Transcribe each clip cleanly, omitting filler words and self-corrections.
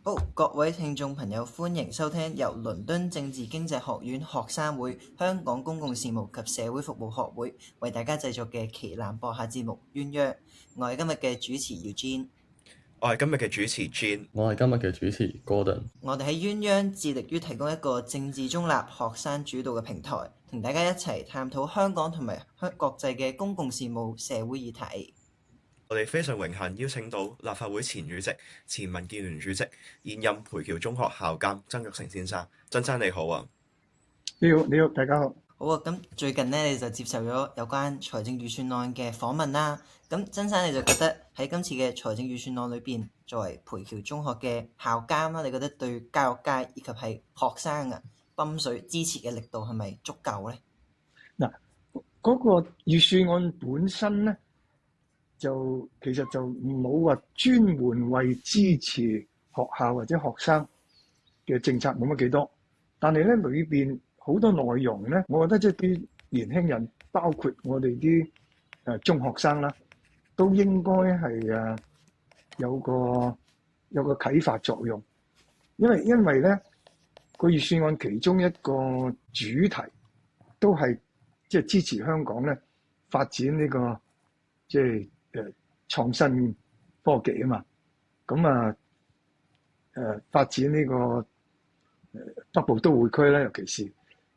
好，各位聽眾朋友，歡迎收聽由倫敦政治經濟學院學生會、香港公共事務及社會服務學會為大家製作嘅旗艦播客節目《鴛鴦》。我係今日嘅主持 Eugene，我係今日嘅主持 Jean，我係今日嘅主持 Gordon。我哋喺鴛鴦致力於提供一個政治中立、學生主導嘅平台，同大家一齊探討香港同埋國際嘅公共事務、社會議題。我哋非常榮幸邀請到立法會前主席、前民建聯主席、現任培僑中學校監曾鈺成先生。曾生你好啊！你好，大家好。好啊，咁最近咧你就接受咗有關財政預算案嘅訪問啦。咁曾生你就覺得喺今次嘅財政預算案裏邊，作為培僑中學嘅校監啦，你覺得對教育界以及係學生啊泵水支持嘅力度係咪足夠咧？嗱，嗰個預算案本身咧，就其實就冇話專門為支持學校或者學生嘅政策冇乜幾多，但係咧裏邊好多內容咧，我覺得即係啲年輕人，包括我哋啲中學生啦，都應該係有個啟發作用，因為咧個預算案其中一個主題都係即係支持香港咧發展呢個即係創新科技啊嘛，咁發展呢個北部都會區咧，尤其是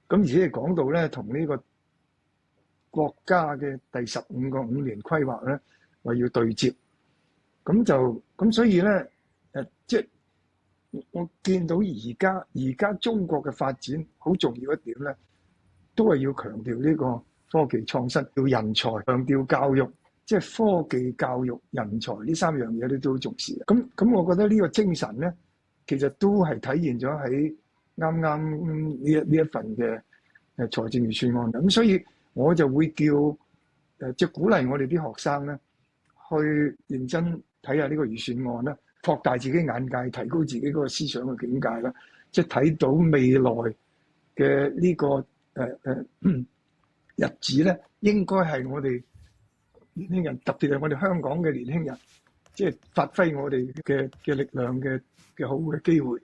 咁，而且講到咧同呢個國家嘅第15個5年規劃咧話要對接，咁所以咧即係我見到而家中國嘅發展好重要一點咧，都係要強調呢個科技創新，要人才，強調教育，即係科技、教育、人才呢3樣嘢咧都好重視。咁我覺得呢個精神咧，其實都係體現咗喺啱呢一份嘅財政預算案。咁所以我就會叫即係鼓勵我哋啲學生咧，去認真睇下呢個預算案啦，擴大自己眼界，提高自己嗰個思想嘅境界啦，即係睇到未來嘅呢個日子咧，應該係我哋年輕人，特別係我哋香港嘅年輕人，即係發揮我哋嘅力量嘅好嘅機會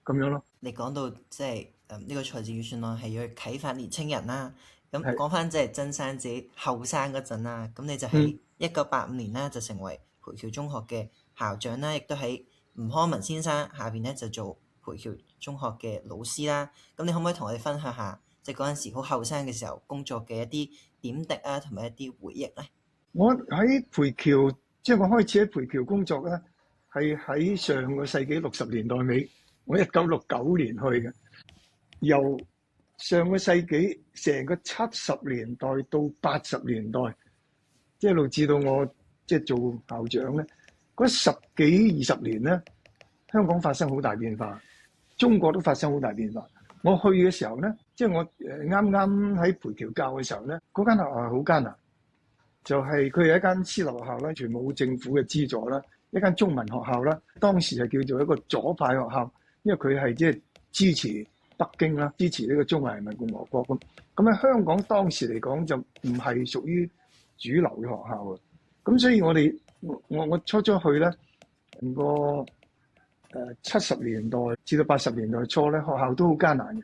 咁樣咯。你講到即係呢個財政預算案係要去啟發年青人啦。咁講翻即係曾生自己後生嗰陣啦，咁你就喺1985年啦就成為培僑中學嘅校長啦，亦都喺吳康文先生下邊咧就做培僑中學嘅老師啦。咁你可唔可以同我哋分享下即係嗰陣時好後生嘅時候工作嘅一啲點滴啊，同埋一啲回憶咧？我喺培僑，即係我開始喺培僑工作咧，係喺上個世紀60年代尾，我1969年去嘅。由上個世紀成個70年代到80年代，即係一路至到我即係做校長咧，嗰10幾20年咧，香港發生好大變化，中國都發生好大變化。我去嘅時候咧，即係我啱啱喺培僑教嘅時候咧，嗰間學校係好艱難。就係佢係一間私立學校啦，全冇政府嘅資助啦，一間中文學校啦。當時係叫做一個左派學校，因為佢係即係支持北京啦，支持呢個中華人民共和國咁。咁喺香港當時嚟講就唔係屬於主流嘅學校啊。咁所以我初去咧，個70年代至到80年代初咧，學校都好艱難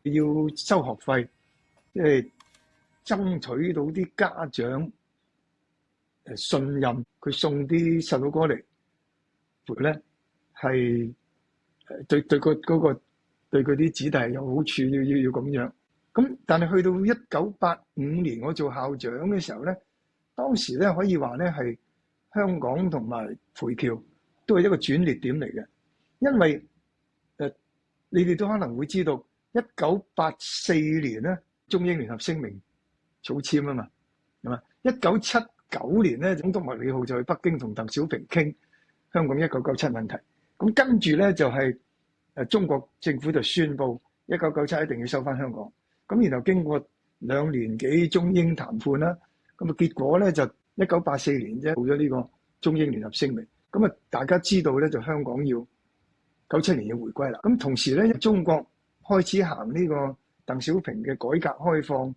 嘅，要收學費，即係爭取到啲家長信任佢送啲細路哥嚟陪咧，係對佢啲子弟有好處，要咁樣。咁但係去到1985年我做校長嘅時候咧，當時咧可以話咧係香港同埋培僑都係一個轉捩點嚟嘅，因為你哋都可能會知道1984年咧中英聯合聲明草簽啊嘛，係嘛？1979年咧，總統麥理浩就去北京同鄧小平傾香港1997問題。咁跟住咧就係中國政府就宣布1997一定要收翻香港。咁然後經過2年幾中英談判啦，咁啊結果咧就1984年啫，做咗呢個中英聯合聲明。咁啊大家知道咧就香港要97年要回歸啦。咁同時咧中國開始行呢個鄧小平嘅改革開放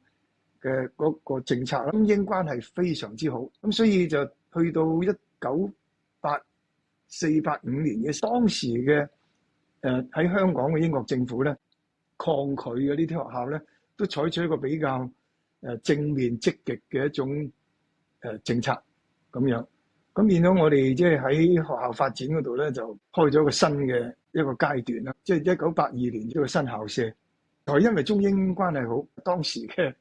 嘅嗰個政策，中英關係非常之好，咁所以就去到1984、85年嘅當時嘅喺香港嘅英國政府咧抗拒嘅呢啲學校咧，都採取一個比較正面積極嘅一種政策咁樣。咁變咗我哋即係喺學校發展嗰度咧，就開咗一個新嘅一個階段啦。即係1982年呢個新校舍，就係因為中英關係好，當時嘅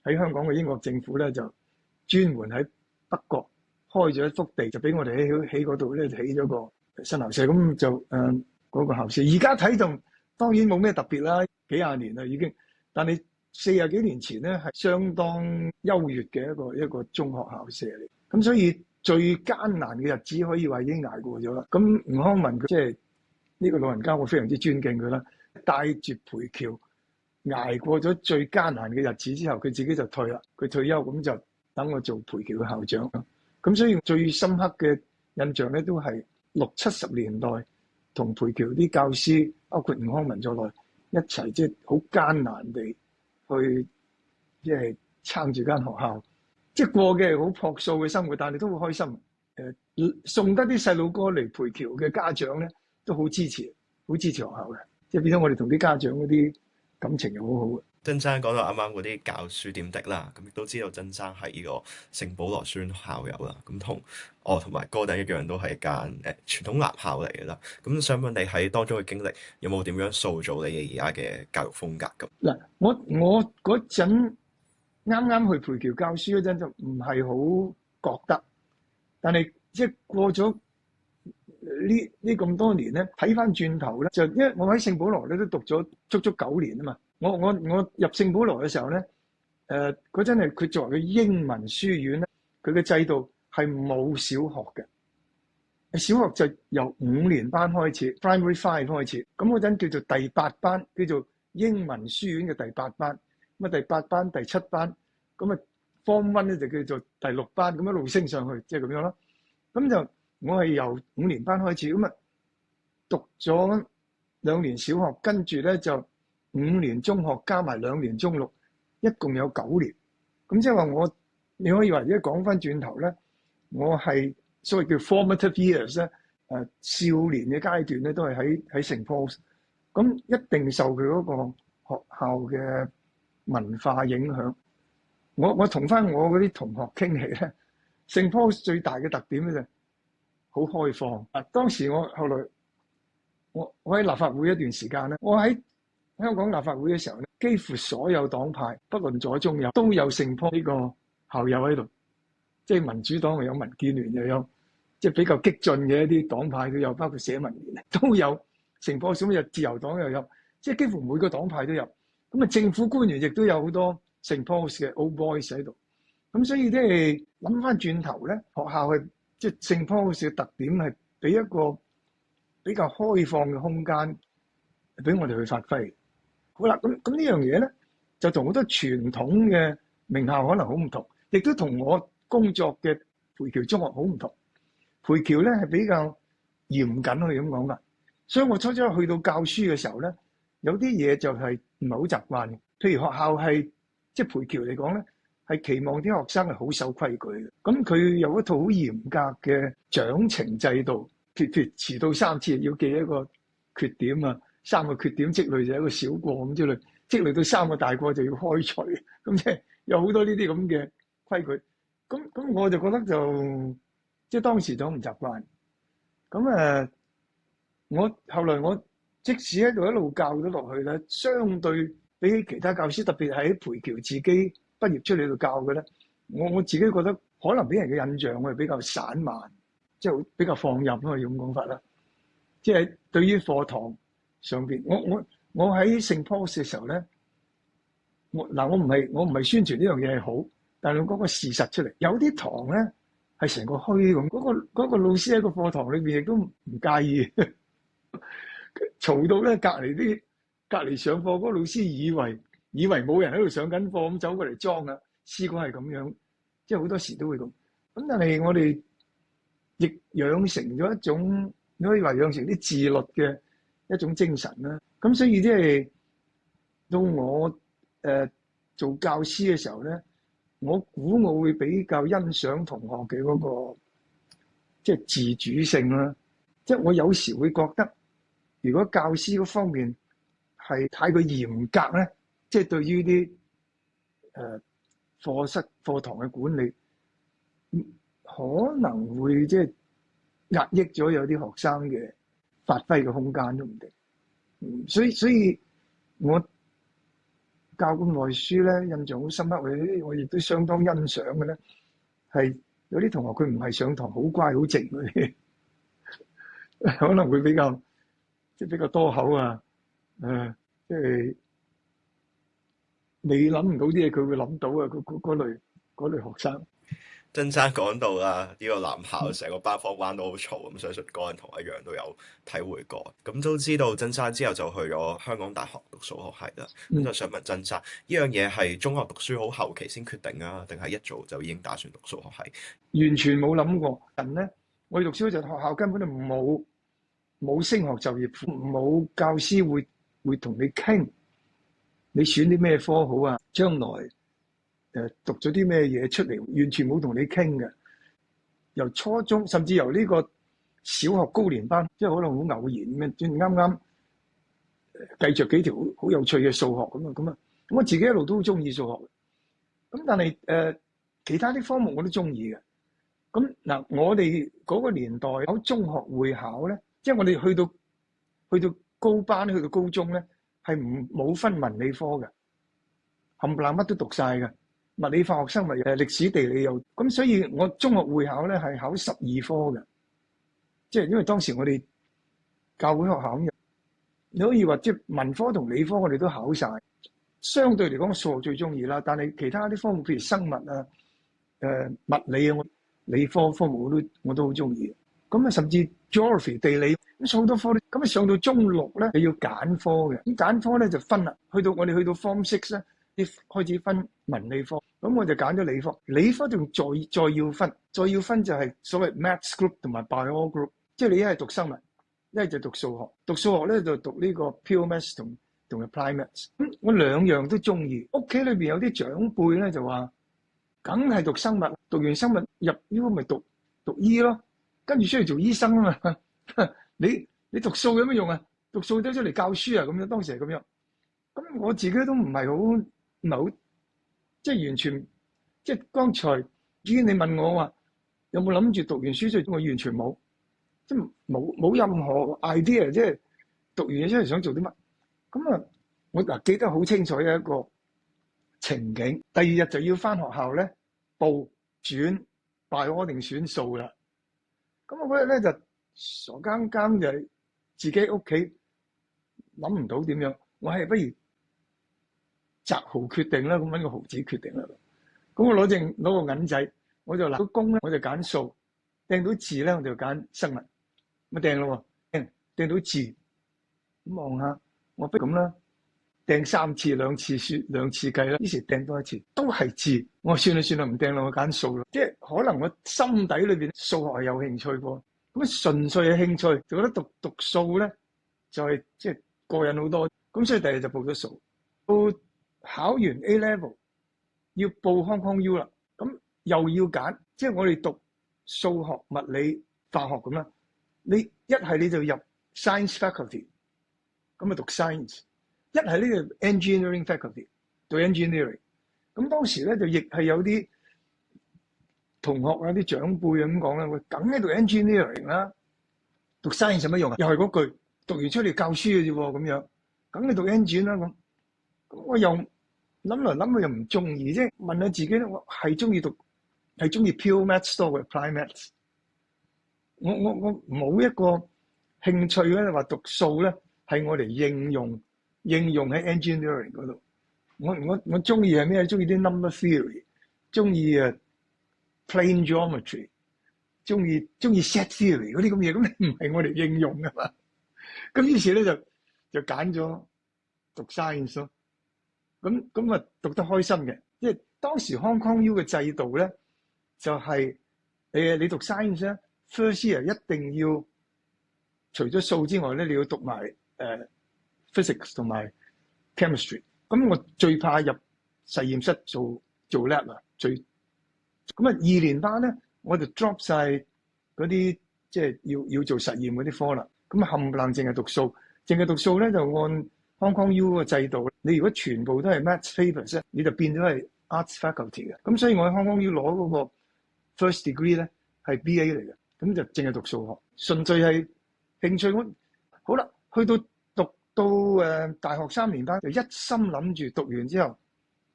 喺香港嘅英國政府咧就專門喺北角開咗一幅地，就俾我哋喺嗰度咧起咗個新校舍。咁就嗰個校舍，而家睇就當然冇咩特別啦，幾廿年啦已經。但係40幾年前咧係相當優越嘅一個中學校舍嚟。咁所以最艱難嘅日子可以話已經捱過咗啦。咁吳康文即係呢個老人家，我非常之尊敬佢啦。帶住培僑捱過咗最艱難嘅日子之後，佢自己就退啦。佢退休咁就等我做培僑嘅校長。咁所以最深刻嘅印象咧，都係60、70年代同培僑啲教師，包括吳康文在內，一齊即係好艱難地去即係撐住間學校。即係過嘅好樸素嘅生活，但係都好開心。送得啲細路哥嚟培僑嘅家長咧，都好支持學校嘅。即係變咗我哋同啲家長嗰啲感情又好好嘅。曾生講到啱啱嗰啲教書點滴啦，咁亦都知道曾生係呢個聖保羅書院校友啦。咁同我同埋哥弟一樣，都係一間傳統男校嚟嘅啦。咁想問你喺當中嘅經歷，有冇點樣塑造你嘅而家嘅教育風格咁？嗱，我嗰陣啱啱去培僑教書嗰陣就唔係好覺得，但係即係過咗呢咁多年咧，睇翻轉頭咧，就因為我喺聖保羅咧都讀咗足足9年啊嘛。我入聖保羅嘅時候咧，嗰陣係佢作為個英文書院咧，佢嘅制度係冇小學嘅，小學就由5年班開始 ，Primary 5開始。咁嗰陣叫做第8班，叫做英文書院嘅第8班。咁啊第8班、第7班，咁啊 Form 1咧就叫做第6班，咁一路升上去，即係咁樣咯。咁就我係由5年班開始，咁啊讀咗2年小學，跟住咧就5年中學加埋2年中六，一共有9年。咁即係話你可以話而家講翻轉頭咧，我係所謂叫 formative years 咧，少年嘅階段咧都係喺聖 Paul's，咁一定受佢嗰個學校嘅文化影響。我同翻我嗰啲同學傾起咧，聖 Paul's 最大嘅特點咧就好開放。當時後來我喺立法會一段時間咧，我喺香港立法會嘅時候咧，幾乎所有黨派不論左中右都有聖 Paul 呢個校友喺度，即係民主黨又有，民建聯又有，即係比較激進嘅一啲黨派都有，包括社民連都有聖 Paul，咁有自由黨又有，即係幾乎每個黨派都有。咁啊，政府官員亦都有好多聖 Paul 嘅 Old Boys 喺度。咁所以即係諗翻轉頭咧，學校係即係聖 Paul 嘅特點係俾一個比較開放嘅空間俾我哋去發揮。好啦，咁呢樣嘢咧，就同好多傳統嘅名校可能好唔同，亦都同我工作嘅培僑中學好唔同。培僑咧係比較嚴謹，可以咁講噶。所以我初初去到教書嘅時候咧，有啲嘢就係唔係好習慣嘅。譬如學校係即係培僑嚟講咧，係期望啲學生係好守規矩嘅。咁佢有一套好嚴格嘅獎懲制度，譬如遲到3次要記一個缺點啊。3個缺點積累就一個小過咁之類，積累到3個大過就要開除，咁即係有好多呢啲咁嘅規矩。咁我就覺得就即係當時就唔習慣。咁我後來我即使喺度一路教咗落去咧，相對比起其他教師，特別喺培僑自己畢業出嚟度教嘅咧，我自己覺得可能俾人嘅印象係比較散漫，即係比較放任咯，用講法啦。即係對於課堂上邊，我喺聖 Paul's 嘅時候咧，我唔係宣傳呢樣嘢係好，但係嗰個事實出嚟，有啲堂咧係成個墟咁，嗰個老師喺個課堂裏邊亦都唔介意，嘈到咧隔離上課嗰個老師以為冇人喺度上緊課咁走過嚟裝啊，試過係咁樣，即係好多時都會咁。咁但係我哋亦養成咗一種，你可以話養成啲自律嘅一種精神啦。咁所以即係到我做教師嘅時候咧，我估我會比較欣賞同學嘅嗰個即係自主性啦。即係我有時會覺得如果教師嗰方面係太過嚴格咧，即係對於啲課室課堂嘅管理，可能會即係壓抑咗有啲學生嘅發揮嘅空間都唔定。所以我教咁耐書咧，印象好深刻。我亦都相當欣賞嘅咧，係有啲同學佢唔係上堂好乖好靜嗰啲，可能會比較多口啊，即係你諗唔到啲嘢，佢會諗到啊！嗰類學生。曾生講到啦，呢個男校成個班房玩到好嘈，咁相信個人同我一樣都有體會過。咁都知道曾生之後就去咗香港大學讀數學系啦。咁就想問曾生，呢樣嘢係中學讀書好後期先決定啊，定係一早就已經打算讀數學系？完全冇諗過。人咧，我哋讀書嗰陣學校根本就冇升學就業，冇教師會同你傾，你選啲咩科好啊？將來讀咗啲咩嘢出嚟，完全冇同你傾嘅。由初中甚至由呢個小學高年班，即係可能好偶然咁樣，啱啱計着幾條好有趣嘅數學咁啊！我自己一路都好中意數學，咁但係其他啲科目我都中意嘅。咁嗱，我哋嗰個年代考中學會考咧，即係我哋去到高班去到高中咧，係冇分文理科嘅，冚唪唥乜都讀晒嘅。物理、化學、生物、歷史、地理又咁，所以我中學會考咧係考12科嘅，即係因為當時我哋教會學校咁，你可以話即係文科同理科我哋都考晒。相對嚟講，數學最中意啦，但係其他啲科目譬如生物啊、物理啊，理科科目我都好中意。咁啊，甚至 geography 地理咁好多科咧，咁啊上到中6咧，你要揀科嘅，咁揀科咧就分啦。我哋去到 Form 6咧，開始分文理科，咁我就揀咗理科。理科仲再要分就係所謂 Maths Group 同埋 Bio Group， 即係你一係讀生物，一係就讀數學。讀數學咧就讀呢個 Pure Maths 同 Applied Maths。咁我兩樣都中意。屋企裏邊有啲長輩咧就話，梗係讀生物，讀完生物入 U 咪讀醫咯，跟住出嚟做醫生啊嘛。你讀數有乜用啊？讀數得出嚟教書啊咁樣，當時係咁樣。咁我自己都唔係好，即係完全，即係剛才主要你問我話有冇諗住讀完書出嚟，我完全冇，即係冇任何 idea，即係讀完嘢出嚟想做啲乜。咁啊，我記得好清楚嘅一個情景，第二日就要返學校咧報轉 Bio 定選數啦。咁我嗰日咧就傻更更就自己屋企諗唔到點樣，我係不如擇號決定啦，咁揾個毫子決定啦。咁我攞個銀仔，我就嗱公咧，我就揀數；掟到字咧，我就揀生物。咪掟咯喎，掟到字，咁望下，我不如咁啦，掟3次，2次計啦。於是掟多一次，都係字。我話算啦，唔掟啦，我揀數啦。即係可能我心底裏邊數學係有興趣喎，咁純粹嘅興趣，就覺得讀數咧就係即係過癮好多。咁所以第二日就報咗數。到考完 A level 要報 Hong Kong U 啦，咁又要揀，即係我哋讀數學、物理、化學咁啦。你一係你就入 Science Faculty， 咁啊讀 Science；一係呢就 Engineering Faculty， 讀 Engineering。咁當時咧就亦係有啲同學啊、啲長輩咁講啦，喂，梗係讀 Engineering 啦，讀 Science 有乜用啊？又係嗰句，讀完出嚟教書嘅啫喎，咁樣，梗係讀 Engine 啦咁。我又諗來諗去又唔中意，即係問下自己咧，我係中意Pure Maths 多過 Applied Maths。我冇一個興趣咧，話讀數咧係我嚟應用喺 engineering 嗰度。我中意係咩？中意啲 number theory， 中意plane geometry， 中意 set theory 嗰啲咁嘢，咁唔係我嚟應用噶嘛。咁於是咧就揀咗讀 science 咯。咁啊讀得開心嘅，因為當時 Hong Kong U 嘅制度咧就係你讀 science 咧 first year 一定要除咗數之外咧，你要讀埋physics 同埋 chemistry。咁我最怕入實驗室做 lab 啊，咁啊2年班咧我就 drop 晒嗰啲即係要做實驗嗰啲科啦。咁冚唪唥淨係讀數，淨係讀數咧就按 Hong Kong U 個制度，你如果全部都係 Maths papers 咧，你就變咗係 Arts faculty 嘅。咁所以我喺 Hong Kong U 攞嗰個 first degree 咧係 BA 嚟嘅，咁就淨係讀數學，純粹係興趣。好啦，去到讀到大學3年班，就一心諗住讀完之後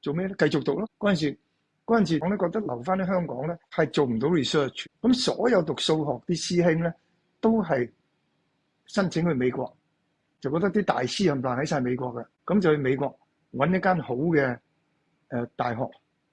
做咩咧？繼續讀咯。嗰陣時我咧覺得留翻喺香港咧係做唔到 research，咁所有讀數學啲師兄咧都係申請去美國，就覺得啲大師冚唪唥喺晒美國嘅，咁就去美國揾一間好嘅大學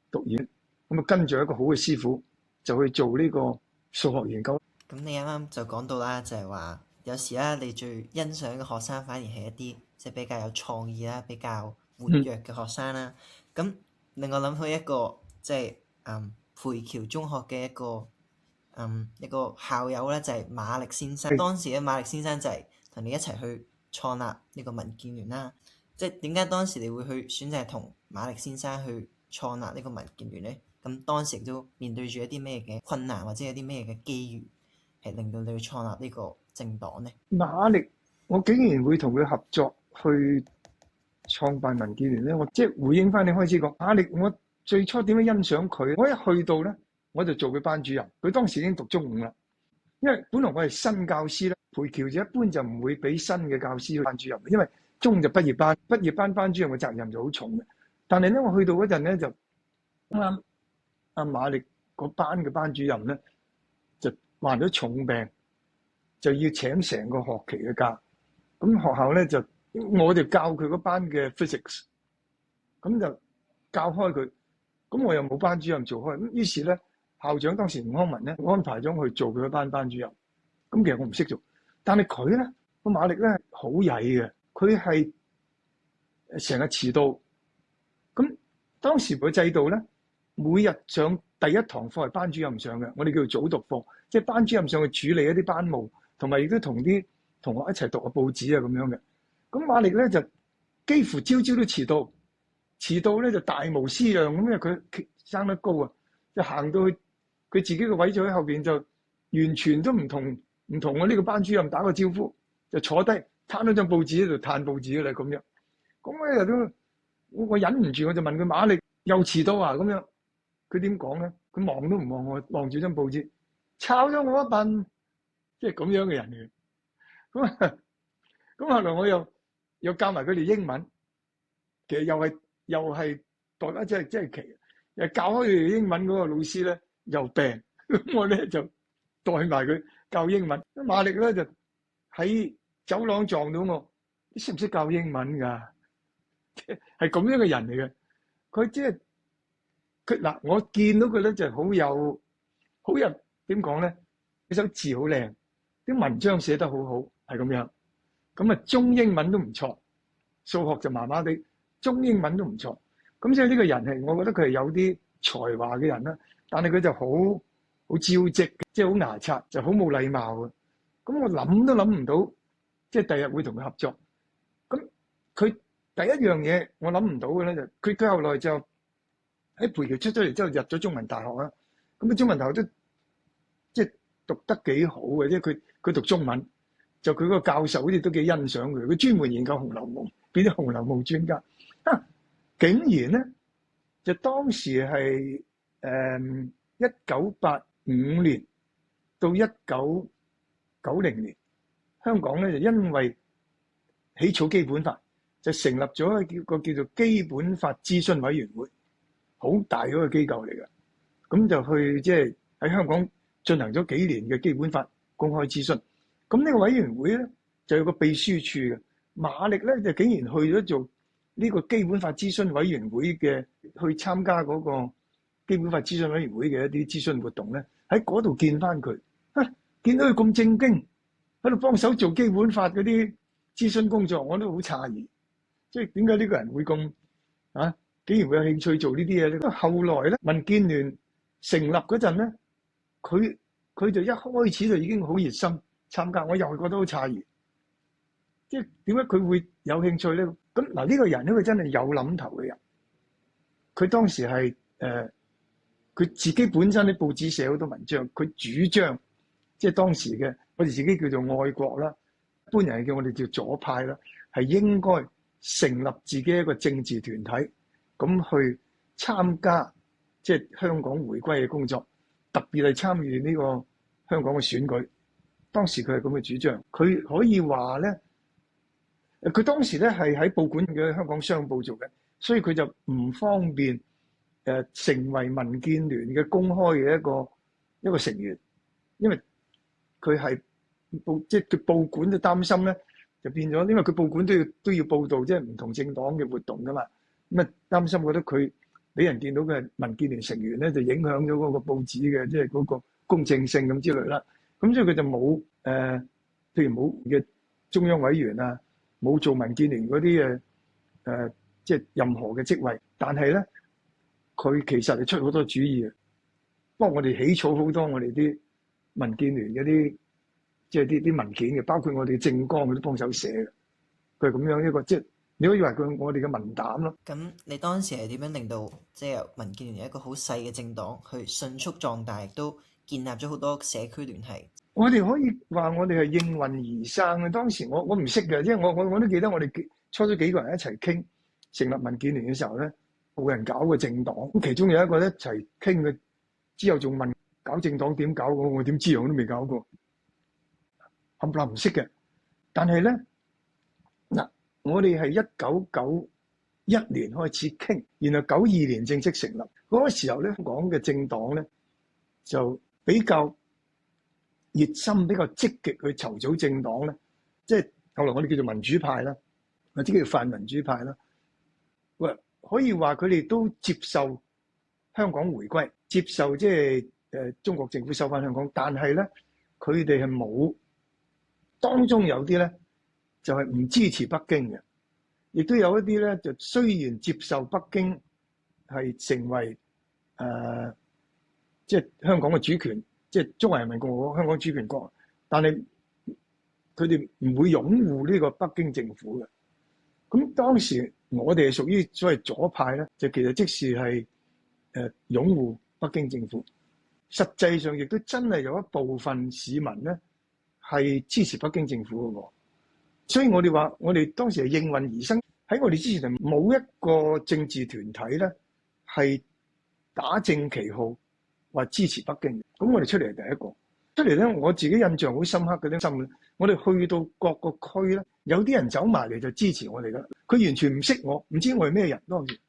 讀完，咁啊跟住一個好嘅師傅就去做呢個數學研究。咁你啱啱就講到啦，就係話有時啦，你最欣賞嘅學生反而係一啲即係比較有創意啦、比較活躍嘅學生啦。咁令我諗起一個即係培僑中學嘅一個校友咧，就係馬力先生。當時咧，馬力先生就係同你一齊去創立呢個民建聯啦。即係點解當時你會去選擇同馬力先生去創立呢個民建聯咧？咁當時都面對住一啲咩嘅困難，或者有啲咩嘅機遇，係令到你去創立呢個政黨咧？馬力，我竟然會同佢合作去創辦民建聯咧？我即係回應翻你開始講馬力，我最初點樣欣賞佢？我一去到咧，我就做佢班主任。佢當時已經讀中5啦，因為本來我係新教師咧，培僑就一般就唔會俾新嘅教師去班主任，因為中就畢業班，畢業班班主任嘅責任就好重嘅。但係咧，我去到嗰陣咧就啱阿馬力嗰班嘅班主任咧就患咗重病，就要請成個學期嘅假。咁學校咧就我就教佢嗰班嘅 physics， 咁就教開佢。咁我又冇班主任做開，咁於是咧校長當時吳康文咧安排咗我去做佢嗰班主任。咁其實我唔識做，但係佢咧個馬力咧好曳嘅，佢係成日遲到。咁當時個制度咧，每日上第一堂課係班主任上嘅，我哋叫做早讀課，即係班主任上去處理一啲班務，同埋亦都同啲同學一齊讀下報紙啊咁樣嘅。咁馬力咧就幾乎朝朝都遲到咧就大無私樣咁，因為佢生得高啊，就行到去佢自己個位就喺後邊，就完全都唔同我呢個班主任打個招呼，就坐低攤咗張報紙喺度嘆報紙嘅啦咁樣。咁我日都我忍唔住，我就問佢馬力又遲到啊咁樣。佢點講咧？佢望都唔望我，望住張報紙，抄咗我一笨，即係咁樣嘅人嚟。咁後來我又教埋佢哋英文，其實又係代啦，即係奇，又教開佢哋英文嗰個老師咧又病，咁我咧就代埋佢教英文。馬力咧就喺走廊撞到我，你識唔識教英文㗎？係咁樣嘅人嚟嘅，佢即係佢嗱，我見到佢咧就好有點講咧，佢首字好靚，啲文章寫得好好，係咁樣。咁啊，中英文都唔錯，數學就麻麻地，中英文都唔錯。咁所以呢個人係，我覺得佢係有啲才華嘅人啦，但係佢就好招積，即係好牙刷，就好冇禮貌嘅。咁我諗都諗唔到，即係第日會同佢合作。咁佢第一樣嘢我諗唔到嘅咧，就佢後來就喺培僑出咗嚟之後入咗中文大學啦。咁啊，中文大學都即係讀得幾好嘅，即係佢讀中文。就佢個教授好似都幾欣賞佢，佢專門研究《紅樓夢》，變咗《紅樓夢》專家。竟然咧，就當時係1985年到1990年，香港咧就因為起草基本法，就成立咗一個叫做基本法諮詢委員會，好大嗰個機構嚟嘅。咁就去即係喺香港進行咗幾年嘅基本法公開諮詢。咁呢個委員會咧就有個秘書處嘅，馬力咧就竟然去咗做呢個基本法諮詢委員會嘅，去參加嗰個基本法諮詢委員會嘅一啲諮詢活動咧，喺嗰度見翻佢，見到佢咁正經喺度幫手做基本法嗰啲諮詢工作，我都好詫異，即係點解呢個人會咁竟然會有興趣做呢啲嘢咧？後來咧，民建聯成立嗰陣咧，佢就一開始就已經好熱心參加，我又係覺得好詫異，即係點解佢會有興趣咧？咁嗱，呢個人咧，佢真係有諗頭嘅人。佢當時係佢自己本身啲報紙寫好多文章，佢主張即係當時嘅我哋自己叫做愛國啦，般人叫我哋叫左派啦，係應該成立自己一個政治團體，咁去參加即係香港回歸嘅工作，特別係參與呢個香港嘅選舉。當時佢係咁嘅主張，佢可以話咧，佢當時咧係喺報館嘅香港商報做嘅，所以佢就唔方便成為民建聯嘅公開嘅一個成員，因為佢係即係佢報館都擔心咧，就變咗，因為佢報館都要報導即係唔同政黨嘅活動噶嘛，咁啊擔心覺得佢俾人見到佢係民建聯成員咧，就影響咗嗰個報紙嘅即係嗰個公正性咁之類啦。咁所以佢就冇譬如冇嘅中央委員啊，冇做民建聯嗰啲即係任何嘅職位，但係咧佢其實係出好多主意嘅，不過我哋起草好多我哋啲民建聯嗰啲即係啲文件嘅，包括我哋政綱佢都幫手寫嘅，佢係咁樣一個即係你可以話佢我哋嘅文膽咯。咁你當時係點樣令到即係由民建聯一個好細嘅政黨去迅速壯大，亦都建立咗好多社區聯繫？我哋可以話我哋係應運而生嘅。當時我唔識嘅，因為我都記得我哋初咗幾個人一齊傾成立民建聯嘅時候咧，冇人搞個政黨，咁其中有一個一齊傾嘅，之後仲問搞政黨點搞，我點知我都未搞過，冚唪唥唔識嘅。但係咧嗱，我哋係1991年開始傾，然後92年正式成立。嗰個時候咧，香港嘅政黨咧就比較熱心，比較積極去籌組政黨咧，即係後來我哋叫做民主派啦，或者叫做泛民主派啦。喂，可以話佢哋都接受香港回歸，接受即係中國政府收翻香港，但係咧佢哋係冇，當中有啲咧就係唔支持北京嘅，亦都有一啲咧就雖然接受北京係成為即係香港嘅主權，即係中華人民共和國香港主權國，但係佢哋唔會擁護呢個北京政府嘅。咁當時我哋係屬於所謂左派咧，就其實即是係擁護北京政府。實際上亦都真係有一部分市民咧係支持北京政府嘅喎。所以我哋話，我哋當時係應運而生。喺我哋之前係冇一個政治團體咧係打正旗號話支持北京嘅。咁我哋出嚟係第一個。出嚟咧，我自己印象好深刻嘅啲心。我哋去到各個區咧，有啲人走埋嚟就支持我哋㗎。佢完全唔識我，唔知我係咩人。當時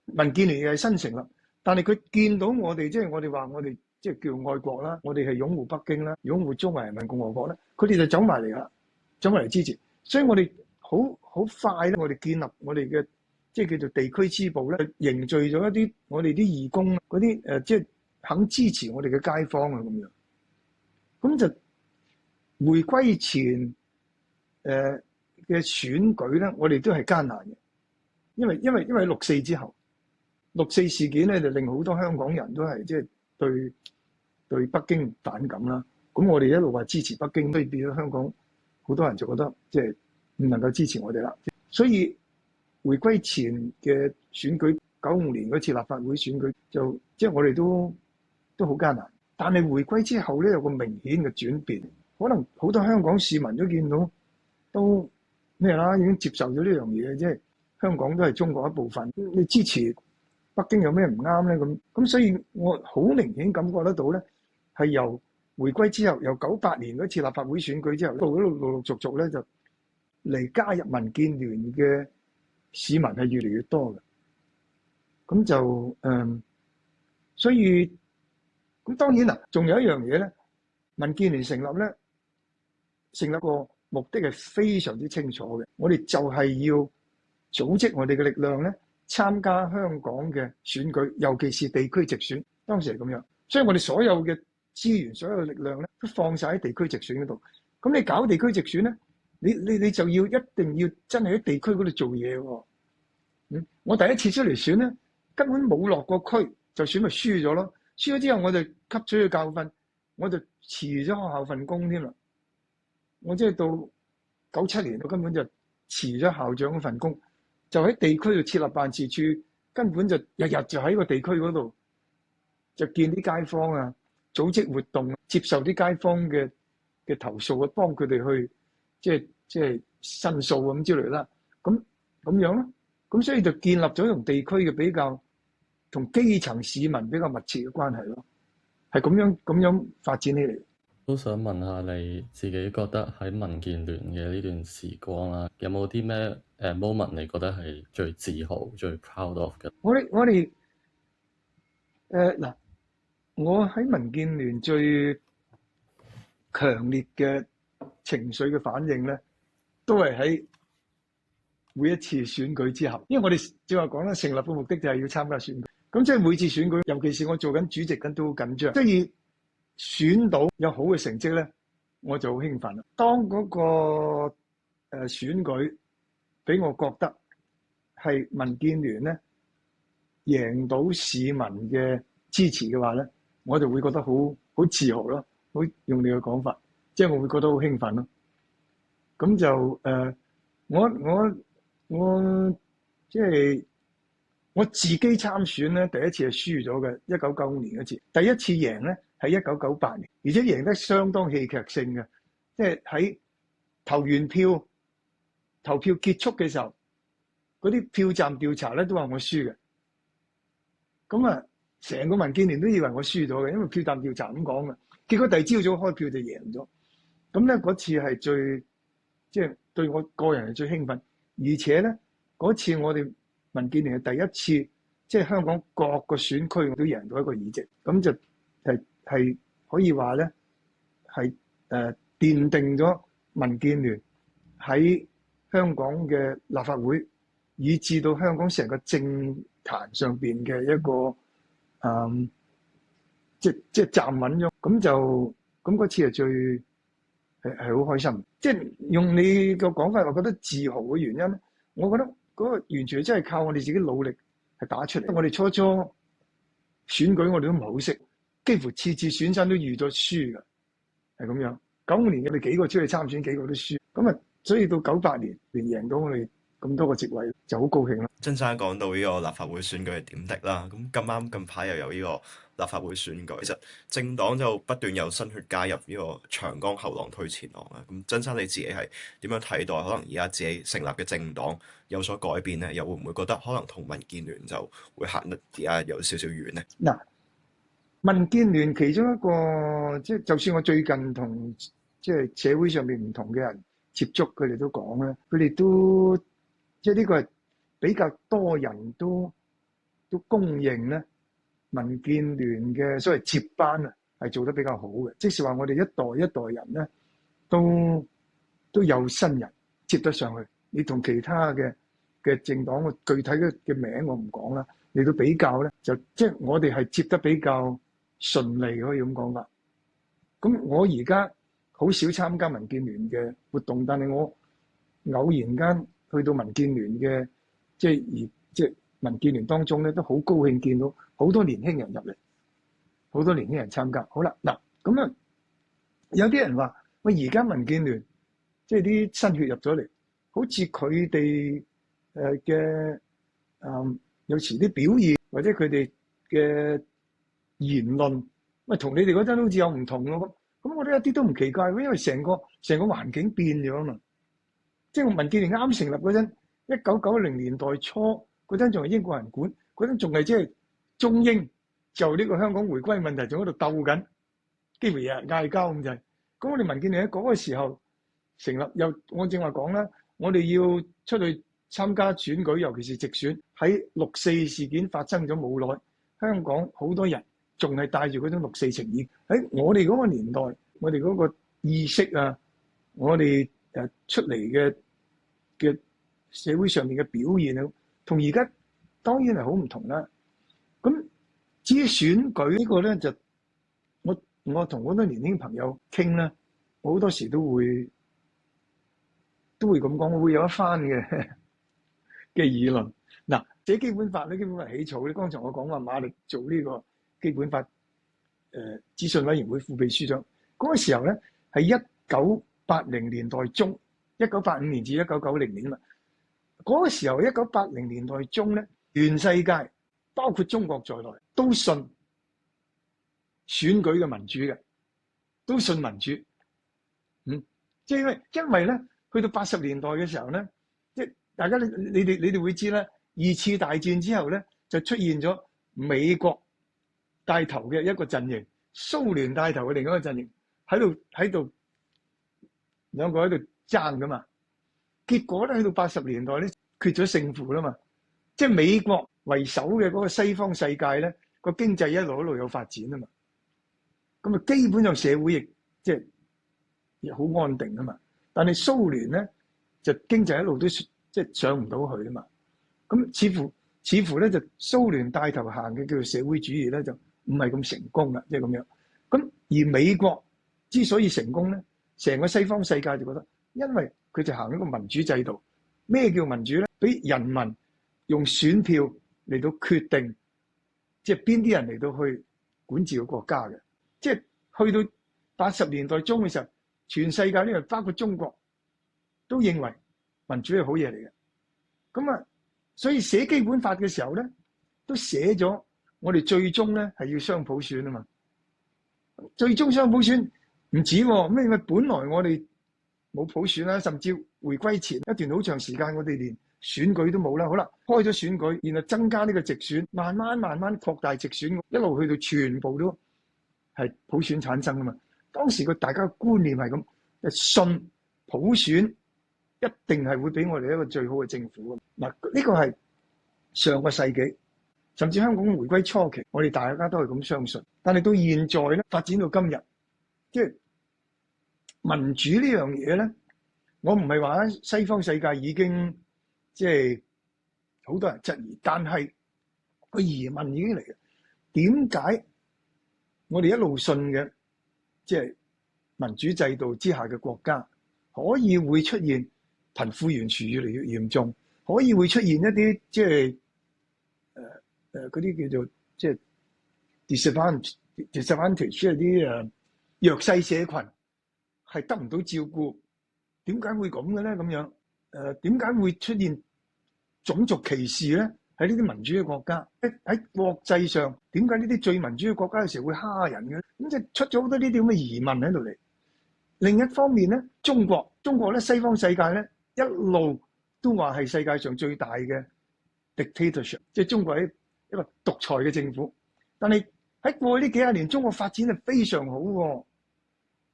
民建聯又係新成立，但係佢見到我哋，即係我哋話我哋即係叫愛國啦，我哋係擁護北京啦，擁護中華人民共和國咧，佢哋就走埋嚟啦，走埋嚟支持。所以我哋好快咧，我哋建立我哋嘅即係叫做地區支部咧，凝聚咗一啲我哋啲義工嗰啲即係肯支持我哋嘅街坊啊咁樣。咁就回歸前嘅選舉咧，我哋都係艱難嘅，因為6·4之後，6·4事件咧就令好多香港人都係即係對北京反感啦。咁我哋一路話支持北京，所以變咗香港好多人就覺得即係唔能夠支持我哋啦。所以回歸前嘅選舉，95年嗰次立法會選舉就即係我哋都好艱難。但係回歸之後咧，有個明顯嘅轉變，可能好多香港市民都見到都咩啦，已經接受咗呢樣嘢，即係香港都係中國一部分。你支持北京有咩唔啱咧？咁所以我好明顯感覺得到咧，係由回歸之後，由98年嗰次立法會選舉之後，陸陸續續咧就嚟加入民建聯嘅市民係越嚟越多嘅。咁就所以。咁當然啦，仲有一樣嘢咧，民建聯成立個目的係非常之清楚嘅。我哋就係要組織我哋嘅力量咧，參加香港嘅選舉，尤其是地區直選。當時係咁樣，所以我哋所有嘅資源、所有嘅力量咧，都放晒喺地區直選嗰度。咁你搞地區直選咧，你就要一定要真係喺地區嗰度做嘢喎。我第一次出嚟選咧，根本冇落過區，就選咪輸咗咯。輸咗之後，我就吸取咗教訓，我就辭咗學校份工添啦。我即係到97年，我根本就辭咗校長嗰份工，就喺地區度設立辦事處，根本就日日就喺個地區嗰度就見啲街坊啊，組織活動，接受啲街坊嘅投訴啊，幫佢哋去即係申訴咁之類啦。咁樣咯，咁所以就建立咗同地區嘅比較，同基層市民比較密切嘅關係咯，係咁樣發展起嚟。都想問下你自己覺得喺民建聯嘅呢段時光啦，有冇啲咩moment 你覺得係最自豪、最 proud of 嘅？我哋嗱，我喺民建聯最強烈嘅情緒嘅反應咧，都係喺每一次選舉之後，因為我哋正話講啦，成立嘅目的就係要參加選舉。咁即係每次選舉，尤其是我做緊主席緊都好緊張，即係選到有好嘅成績咧，我就好興奮啦。當嗰個選舉俾我覺得係民建聯咧贏到市民嘅支持嘅話咧，我就會覺得好自豪咯。好用你嘅講法，即係我會覺得好興奮咯。咁就我即係我自己參選咧，第一次係輸咗嘅，1995年嗰次。第一次贏咧係1998年，而且贏得相當戲劇性嘅，即係喺投完票、投票結束嘅時候，嗰啲票站調查咧都話我輸嘅。咁啊，成個民建聯都以為我輸咗嘅，因為票站調查咁講嘅。結果第二朝早開票就贏咗。咁咧嗰次係最即係對我個人係最興奮，而且咧嗰次我哋民建聯係第一次，即係香港各個選區都贏到一個議席，咁就係可以話咧係奠定咗民建聯喺香港嘅立法會，以至到香港成個政壇上邊嘅一個即係站穩咗，咁嗰次係最係好開心。即係用你個講法，我覺得自豪嘅原因，我覺得嗰個完全真係靠我哋自己努力係打出嚟。我哋初初選舉我哋都唔係好識，幾乎次次選親都預咗輸㗎，係咁樣。95年我哋幾個出去參選，幾個都輸，咁啊，所以到98年連贏到我哋咁多個席位，就好高興啦。曾生講到呢個立法會選舉嘅點滴啦，咁咁啱近排又有呢個立法會選舉，其實政黨就不斷有新血加入呢個長江後浪推前浪啦。咁曾生你自己係點樣睇待？可能而家自己成立嘅政黨有所改變咧，又會唔會覺得可能同民建聯就會行得而家有少少遠咧？嗱，民建聯其中一個即係，就算我最近同即係社會上面唔同嘅人接觸，佢哋都講咧，佢哋都即係呢個係比較多人都公認咧，民建聯嘅所謂接班啊，係做得比較好嘅。即是話我哋一代一代人咧，都有新人接得上去。你同其他嘅政黨嘅具體嘅名我唔講啦，嚟到比較咧，就即係我哋係接得比較順利，可以咁講法。咁我而家好少參加民建聯嘅活動，但係我偶然間去到民建聯嘅即係民建聯當中咧，都好高興見到好多年輕人入嚟，好多年輕人參加。好啦，嗱咁啊，有啲人話喂，而家民建聯即係啲新血入咗嚟，好似佢哋嘅有時啲表現或者佢哋嘅言論，喂同你哋嗰陣好似有唔同咯。咁我覺得一啲都唔奇怪，因為成個環境變咗啊嘛。即係民建聯啱成立嗰陣，1990年代初嗰陣仲係英國人管，嗰陣仲係即係中英就呢個香港回歸問題仲喺度鬥緊，幾乎日日嗌交咁滯。咁我哋民建聯喺嗰個時候成立，又我正話講啦，我哋要出去參加選舉，尤其是直選。喺6·4事件發生咗冇耐，香港好多人仲係帶住嗰種6·4情意。喺我哋嗰個年代，我哋嗰個意識啊，我哋出嚟嘅社會上面嘅表現啊，同而家當然係好唔同啦。咁至於選舉呢個咧，就我同好多年輕朋友傾啦，我好多時都會咁講，我會有一番嘅議論。嗱，這基本法咧，基本法起草咧，剛才我講話馬力做呢個基本法諮詢委員會副秘書長嗰個時候咧，係1980年代中，1985年至1990年啊嘛。嗰個時候1980年代中咧，全世界包括中國在內都信選舉嘅民主嘅，都信民主。即係因為咧，去到80年代嘅時候咧，即係大家你哋會知咧，二次大戰之後咧就出現咗美國帶頭嘅一個陣營，蘇聯帶頭嘅另一個陣營喺度兩個喺度爭噶嘛。結果咧去到80年代咧決咗勝負啦嘛，即係美國為首嘅嗰個西方世界咧個經濟一路有發展啊嘛，咁啊基本上社會亦即係好安定啊嘛。但係蘇聯咧就經濟一路都即係上唔到去啊嘛。咁似乎咧就蘇聯帶頭行嘅叫做社會主義咧就唔係咁成功啦，即係咁樣。咁而美國之所以成功咧，成個西方世界就覺得，因為佢就行一個民主制度。咩叫民主咧？俾人民用選票嚟到決定，即係邊啲人嚟到去管治個國家嘅。即係去到80年代中嘅時候，全世界呢個包括中國都認為民主係好嘢嚟嘅。咁啊，所以寫基本法嘅時候咧，都寫咗我哋最終咧係要雙普選啊嘛。最終雙普選唔止喎，咩？因為本來我哋冇普選啦，甚至回歸前一段好長時間，我哋連選舉都冇啦。好啦，開咗選舉，然後增加呢個直選，慢慢擴大直選，一路去到全部都係普選產生啊嘛。當時大家嘅觀念係咁，信普選一定係會俾我哋一個最好嘅政府。嗱，呢個係上個世紀，甚至香港回歸初期，我哋大家都係咁相信。但係到現在咧，發展到今日，即係民主呢樣嘢咧，我唔係話西方世界已經即係好多人質疑，但係個疑問已經嚟嘅。點解我哋一路信嘅即係民主制度之下嘅國家，可以會出現貧富懸殊越嚟越嚴重，可以會出現一啲即係嗰啲叫做即係 disadvantage 即係啲弱勢社群係得唔到照顧？點解會咁嘅咧？咁樣點解會出現種族歧視咧？喺呢啲民主嘅國家，喺國際上，點解呢啲最民主嘅國家有時會蝦人嘅？咁即係出咗好多呢啲咁嘅疑問喺度嚟。另一方面咧，中國咧，西方世界咧一路都話係世界上最大嘅 dictatorship， 即係中國係一個獨裁嘅政府。但係喺過去呢幾廿年，中國發展係非常好喎。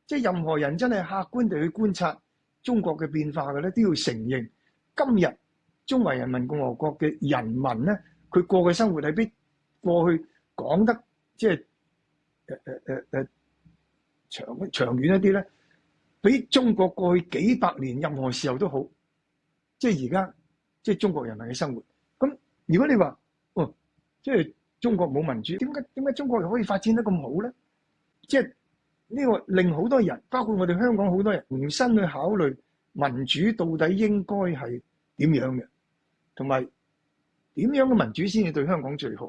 即係任何人真係客觀地去觀察中國嘅變化嘅咧，都要承認今日中華人民共和國嘅人民咧，佢過嘅生活係比過去講得即係長遠一啲咧，比中國過去幾百年任何時候都好。即係而家即係中國人民嘅生活。咁如果你話即係中國冇民主，點解中國又可以發展得咁好咧？即係呢個令好多人，包括我哋香港好多人，重新去考慮民主到底應該係點樣嘅，同埋點樣嘅民主先至對香港最好。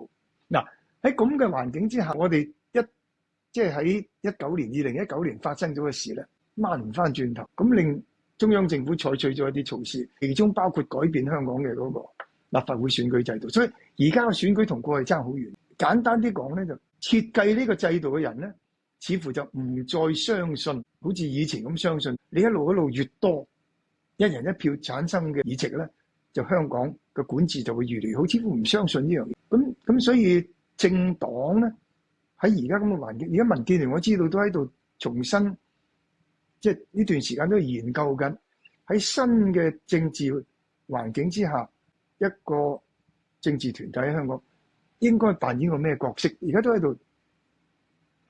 嗱，喺咁嘅環境之下，我哋即係喺2019年發生咗嘅事咧，掹唔翻轉頭，咁令中央政府採取咗一啲措施，其中包括改變香港嘅嗰個立法會選舉制度。所以而家嘅選舉同過去爭好遠。簡單啲講咧，就設計呢個制度嘅人咧，似乎就唔再相信，好似以前咁相信你一路越多一人一票產生嘅議席咧，就香港嘅管治就會越嚟越好。似乎唔相信呢樣嘢。咁所以政黨咧喺而家咁嘅環境，而家民建聯我知道都喺度重新即係呢段時間都研究緊喺新嘅政治環境之下，一個政治團體喺香港應該扮演個咩角色？而家都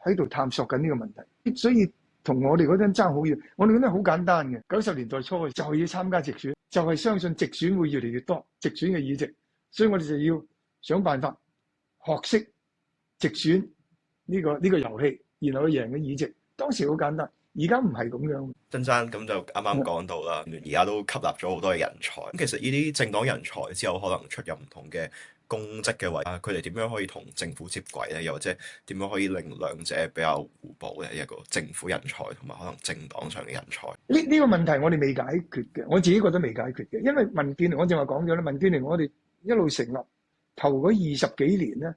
喺度探索緊呢個問題，所以同我哋嗰陣爭好遠。我哋嗰陣好簡單嘅，90年代初就要參加直選，就係相信直選會越嚟越多直選嘅議席，所以我哋就要想辦法學識直選呢個遊戲，然後去贏嘅議席。當時好簡單，而家唔係咁樣。曾生咁就啱啱講到啦，而家都吸納咗好多嘅人才。咁其實呢啲政黨人才之後可能出任唔同嘅公職嘅位，佢哋點樣可以同政府接軌咧？又或者點樣可以令兩者比較互補咧？一個政府人才同埋可能政黨上嘅人才。呢個問題我哋未解決嘅，我自己覺得未解決嘅，因為民建聯我正話講咗啦，民建聯我哋一路成立頭嗰20幾年咧，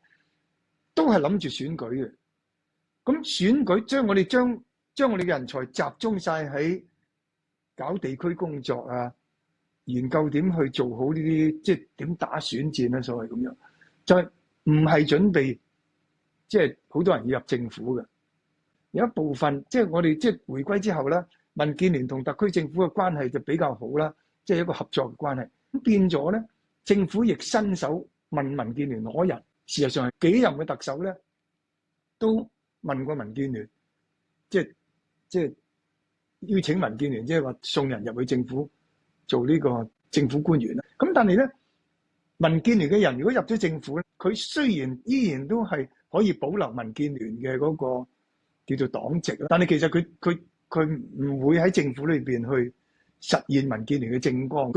都係諗住選舉嘅。咁選舉將我哋嘅人才集中晒喺搞地區工作啊，研究點去做好呢啲，即係點打選戰啊，所謂咁樣，就係唔係準備，即係好多人要入政府嘅。有一部分即係我哋即係回歸之後咧，民建聯同特區政府嘅關係就比較好啦，即係一個合作嘅關係。咁變咗咧，政府亦伸手問民建聯攞人。事實上係幾任嘅特首咧，都問過民建聯，即係邀請民建聯，即係話送人入去政府做呢個政府官員啦。咁但係咧，民建聯嘅人如果入咗政府咧，佢雖然依然都係可以保留民建聯嘅嗰個叫做黨籍啦，但係其實佢唔會喺政府裏邊去實現民建聯嘅政綱，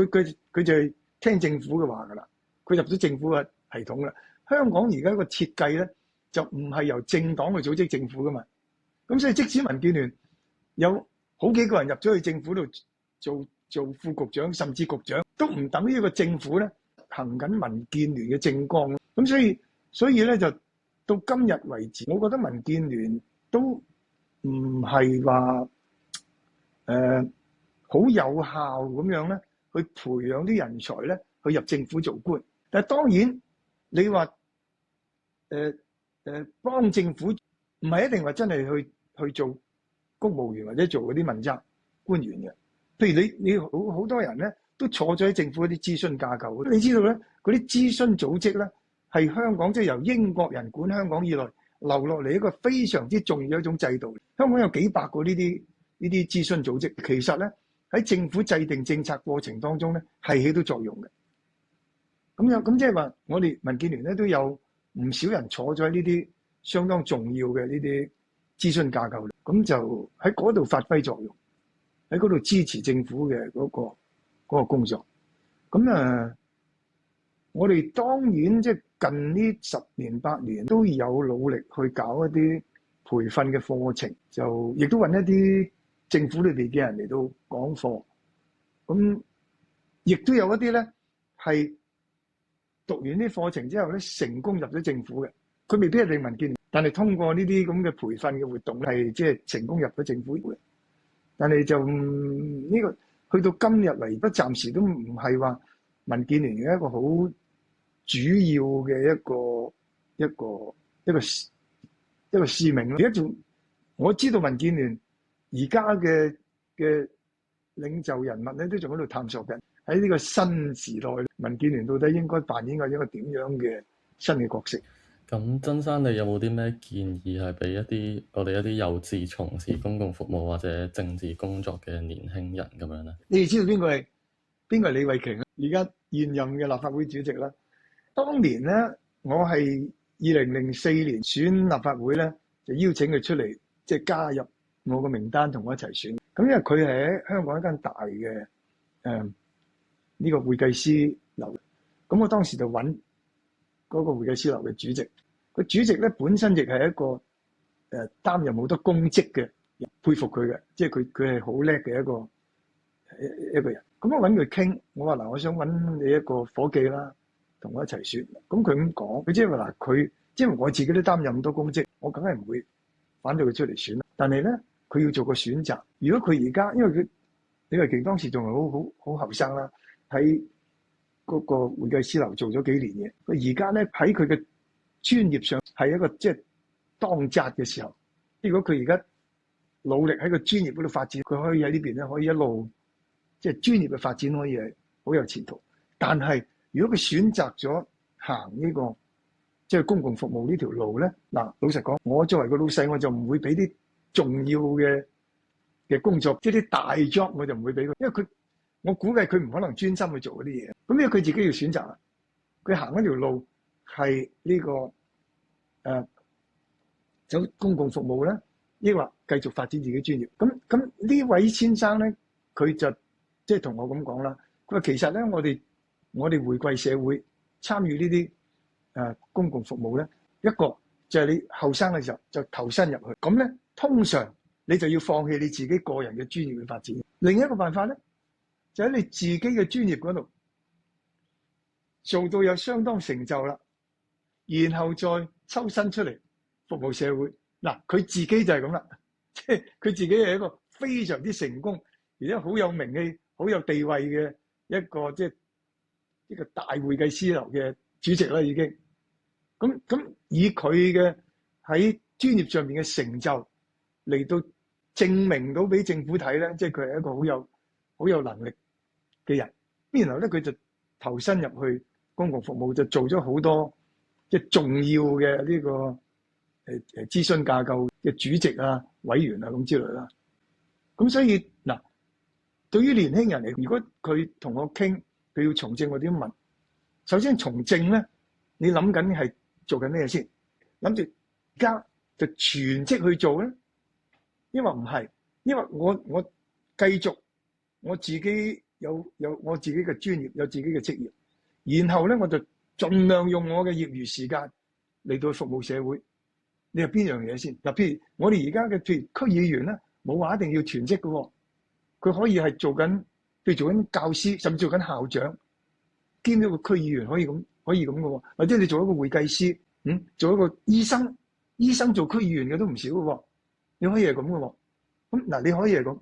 佢就係聽政府嘅話㗎啦。佢入咗政府嘅系統啦。香港而家個設計咧，就唔係由政黨去組織政府㗎嘛。咁所以即使民建聯有好幾個人入咗去政府度做副局長甚至局長，都唔等於一個政府咧行緊民建聯嘅政綱。咁所以咧就到今日為止，我覺得民建聯都唔係話好有效咁樣咧，去培養啲人才咧去入政府做官。但係當然你話幫政府唔係一定話真係去做公務員或者做嗰啲問責官員嘅。譬如你好多人咧都坐咗喺政府嗰啲諮詢架構，你知道咧嗰啲諮詢組織咧係香港即係由英國人管香港以來留落嚟一個非常之重要嘅一種制度。香港有幾百個呢啲諮詢組織，其實咧喺政府制定政策過程當中咧係起到作用嘅。咁即係話，我哋民建聯咧都有唔少人坐咗喺呢啲相當重要嘅呢啲諮詢架構，咁就喺嗰度發揮作用，喺嗰度支持政府嘅嗰個工作。咁我哋當然即係近呢10年8年都有努力去搞一啲培訓嘅課程，就亦都揾一啲政府裏邊嘅人嚟到講課。咁亦都有一啲咧係讀完啲課程之後咧，成功入咗政府嘅，佢未必係民建聯，但係通過呢啲咁嘅培訓嘅活動係即係成功入咗政府嘅。但係就呢個去到今日嚟，不暫時都唔係話民建聯嘅一個好主要嘅一個使命咯。而家仲我知道民建聯而家嘅領袖人物咧，都仲喺度探索緊。喺呢個新時代，民建聯到底應該扮演一個點樣嘅新嘅角色？咁曾生，你有冇啲咩建議係俾我哋一啲有志從事公共服務或者政治工作嘅年輕人咁樣咧？你哋知道邊個係李慧瓊啊？而家現任嘅立法會主席啦。當年咧，我係2004年選立法會咧，就邀請佢出嚟，即係加入我個名單，同我一齊選。咁因為佢係喺香港一間大嘅呢個會計師樓，咁我當時就揾嗰個會計師樓嘅主席。個主席咧本身亦係一個擔任好多公職嘅，佩服佢嘅，即係佢係好叻嘅一個人。咁我揾佢傾，我話嗱，我想揾你一個夥計啦，同我一齊選。咁佢咁講，佢即係話嗱，佢即係我自己都擔任咁多公職，我梗係唔會反對佢出嚟選。但係咧，佢要做個選擇。如果佢而家，因為李慧瓊當時仲係好後生啦。喺嗰個會計師樓做咗幾年嘢，佢而家咧喺佢嘅專業上係一個即係當紮嘅時候。如果佢而家努力喺個專業嗰度發展，佢可以喺呢邊咧可以一路即係專業嘅發展，可以係好有前途。但係如果佢選擇咗行呢個即係公共服務呢條路咧，嗱，老實講，我作為個老細，我就唔會俾啲重要嘅工作，即係啲大 job 我就唔會俾佢，因為我估計佢唔可能專心去做嗰啲嘢，咁因為佢自己要選擇啦。佢行嗰條路係呢個走公共服務咧，抑或繼續發展自己專業。咁呢位先生咧，佢就即係同我咁講啦。佢話其實咧，我哋回饋社會，參與呢啲公共服務咧，一個就係你後生嘅時候就投身入去。咁咧，通常你就要放棄你自己個人嘅專業嘅發展。另一個辦法咧，就喺你自己嘅專業嗰度做到有相當成就啦，然後再抽身出嚟服務社會。嗱，佢自己就係咁啦，即係佢自己係一個非常之成功，而且好有名氣、好有地位嘅一個即係一個大會計師樓嘅主席啦，已經。咁以佢嘅喺專業上面嘅成就嚟到證明到俾政府睇咧，即係佢係一個好有能力嘅人。然後咧，佢就投身入去公共服務，就做咗好多即係重要嘅呢個諮詢架構嘅主席啊、委員啊咁之類啦。咁所以嗱，對於年輕人嚟，如果佢同我傾，佢要從政，我點問？首先從政咧，你諗緊係做緊咩先？諗住而家就全職去做咧，因為唔係，因為我繼續我自己有我自己嘅專業，有自己嘅職業，然後咧我就盡量用我嘅業餘時間嚟到服務社會。你係邊樣嘢先？嗱，譬如我哋而家嘅譬如區議員咧，冇話一定要全職嘅喎，佢可以係做緊，譬如做緊教師，甚至做緊校長，兼咗個區議員可以咁嘅喎，或者你做一個會計師，做一個醫生，醫生做區議員嘅都唔少嘅喎，你可以係咁嘅喎。咁嗱，你可以係咁，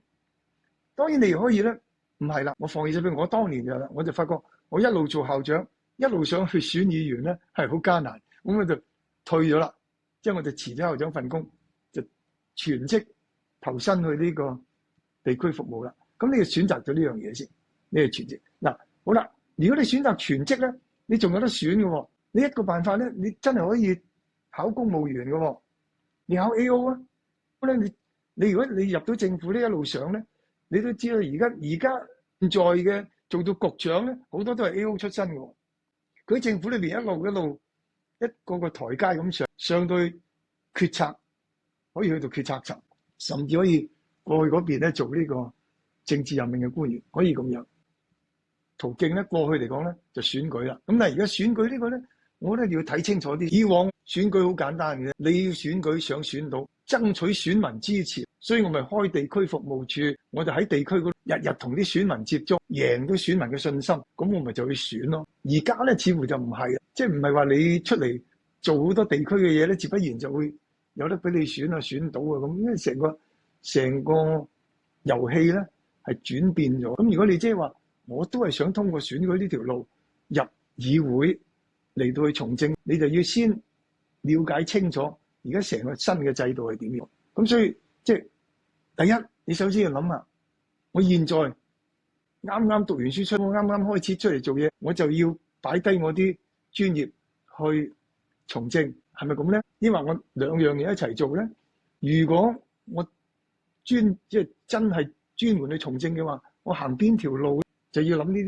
當然你可以咧，唔係啦，我放棄咗俾我當年就啦，我就發覺我一路做校長，一路想去選議員咧係好艱難，咁我就退咗啦。即係我就辭咗校長份工，就全職投身去呢個地區服務啦。咁你就選擇咗呢樣嘢先，你係全職。嗱，好啦，如果你選擇全職咧，你仲有得選嘅喎。你一個辦法咧，你真係可以考公務員嘅喎。你考 A.O. 啊，咁咧你如果你入到政府呢一路上咧，你都知道而家現在嘅做到局長咧，好多都係 A.O. 出身嘅喎。佢喺政府裏邊一路一個台階咁上到去決策，可以去到決策層，甚至可以過去嗰邊咧做呢個政治任命嘅官員，可以咁樣途徑咧。過去嚟講咧就選舉啦。咁但係而家選舉呢個咧，我覺得要睇清楚啲。以往選舉好簡單嘅啫，你要選舉想選到，爭取選民支持，所以我咪開地區服務處，我就喺地區嗰度日日同啲選民接觸，贏到選民嘅信心，咁我咪就去選咯。而家咧似乎就唔係，即係唔係話你出嚟做好多地區嘅嘢咧，自不然就會有得俾你選啊，選到啊咁，因為成個遊戲咧係轉變咗。咁如果你即係話，我都係想通過選舉呢條路入議會嚟到去從政，你就要先了解清楚而家成個新嘅制度係點樣。咁所以即係第一，你首先要諗下，我現在啱啱讀完書出，我啱啱開始出嚟做嘢，我就要擺低我啲專業去從政，係咪咁咧？抑或我兩樣嘢一齊做咧？如果我即係真係專門去從政嘅話，我行邊條路就要諗呢啲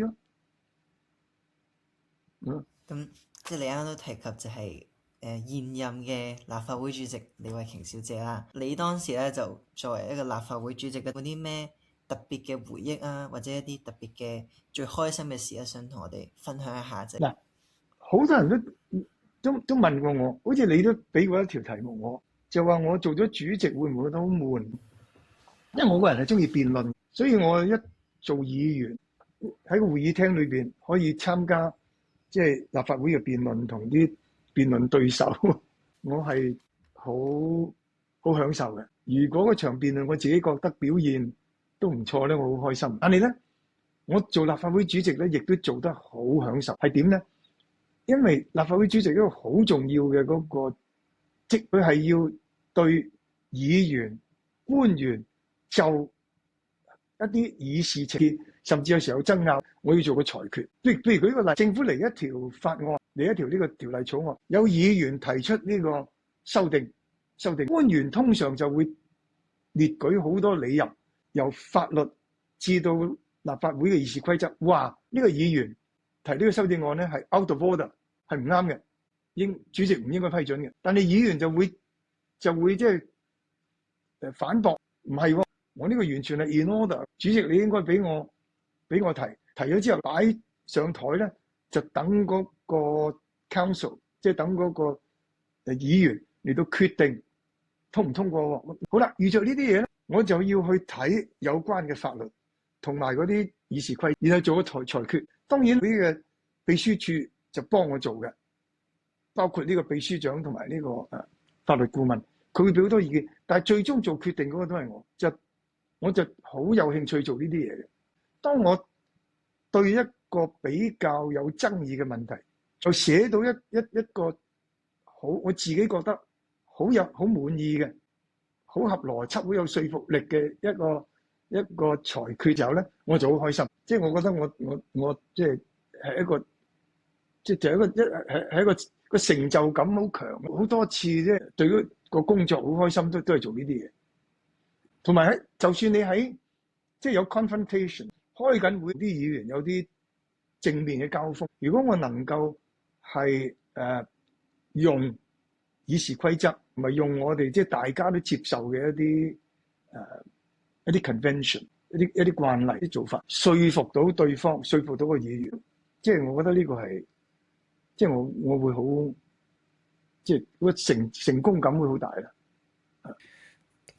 咯。咁即係你啱啱都提及就係現任嘅立法會主席李慧瓊小姐啦。你當時咧就作為一個立法會主席嘅，有啲咩特別嘅回憶啊，或者一啲特別嘅最開心嘅事啊，想同我哋分享一下啫。嗱，好多人都問過我，好似你都俾過一條題目我，就話我做咗主席會唔會覺得好悶？因為我個人係中意辯論，所以我一做議員喺個會議廳裏邊可以參加即係立法會嘅辯論，同啲辯論對手，我係好享受嘅。如果嗰場辯論我自己覺得表現都唔錯咧，我好開心。但係咧，我做立法會主席咧，亦都做得好享受。係點咧？因為立法會主席一個好重要嘅嗰個職，佢係要對議員、官員就一啲議事情節，甚至有時候有爭拗，我要做個裁決。譬如舉個例，政府嚟一條法案，嚟一條呢個條例草案，有議員提出呢個修訂，官員通常就會列舉好多理由，由法律至到立法會嘅議事規則，話呢個議員提呢個修正案咧係 out of order， 係唔啱嘅，主席唔應該批准嘅。但係議員就會即係反駁，唔係喎，我呢個完全係 in order， 主席你應該俾我提咗之後擺上台咧，就等嗰個 council， 即係等嗰個議員嚟到決定通唔通過喎。好啦，遇着呢啲嘢咧，我就要去睇有關嘅法律同埋嗰啲議事規則，然後做個裁決。當然呢個秘書處就幫我做嘅，包括呢個秘書長同埋呢個法律顧問，佢會俾好多意見，但係最終做決定嗰個都係我。就我就好有興趣做呢啲嘢嘅。當我對一個比較有爭議嘅問題，就寫到一個好我自己覺得好滿意嘅、好合邏輯、好有說服力嘅一個裁決之後咧，我就好開心。即係我覺得我即係一個即係一個成就感好強，好多次即係對嗰個工作好開心，都係做呢啲嘢。同埋就算你喺即係有 confrontation 開緊會，啲議員有啲正面嘅交鋒，如果我能夠係用議事規則，唔係用我哋即係大家都接受嘅一啲 convention、一啲慣例、啲做法，說服到對方，說服到個議員，即係我覺得呢個係即係我會好即係個成功感會好大啦。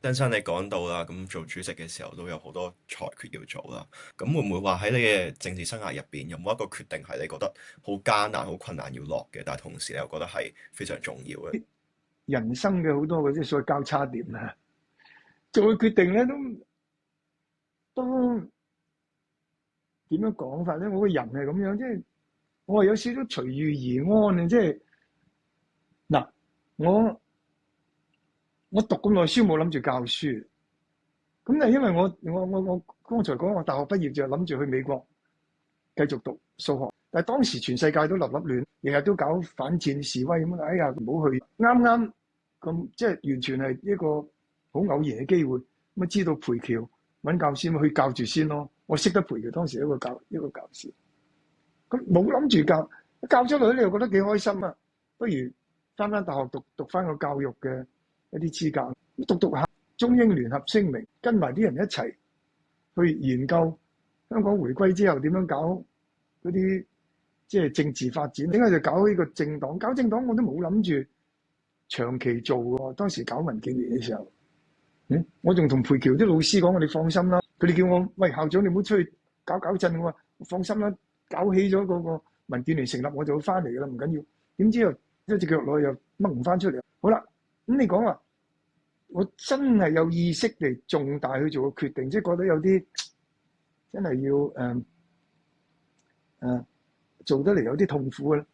曾生你講到啦，咁做主席嘅時候都有好多裁決要做啦。咁會唔會話喺你嘅政治生涯入邊，有冇一個決定係你覺得好艱難、好困難要落嘅，但係同時你又覺得係非常重要嘅？人生嘅好多嗰啲所謂交叉點啊，做嘅決定咧都點樣講法咧？我個人係咁樣，即係我係有少少隨遇而安嘅，即係嗱我讀咁耐書冇諗住教書，咁但係因為我剛才講我大學畢業就諗住去美國繼續讀數學，但係當時全世界都立立亂，日日都搞反戰示威咁樣，哎呀唔好去，啱啱咁即係完全係一個好偶然嘅機會，咁啊知道培僑揾教師咪去教住先咯，我識得培僑當時一個教師，咁冇諗住教咗落去，你又覺得幾開心啊，不如翻大學讀翻個教育嘅一啲資格，讀下中英聯合聲明，跟埋啲人一齊去研究香港回歸之後點樣搞嗰啲即係政治發展，點解就搞呢個政黨？搞政黨我都冇諗住長期做喎。當時搞民建聯嘅時候，我仲同培僑啲老師講：我哋放心啦。佢哋叫我喂校長，你唔好出去搞震喎。放心啦，搞起咗嗰個民建聯成立，我就會翻嚟㗎啦，唔緊要。點知又一隻腳落去又掹唔翻出嚟。好啦，咁你講話，我真係有意識地重大去做個決定，即係覺得有啲真係要做得嚟有啲痛苦嘅咧。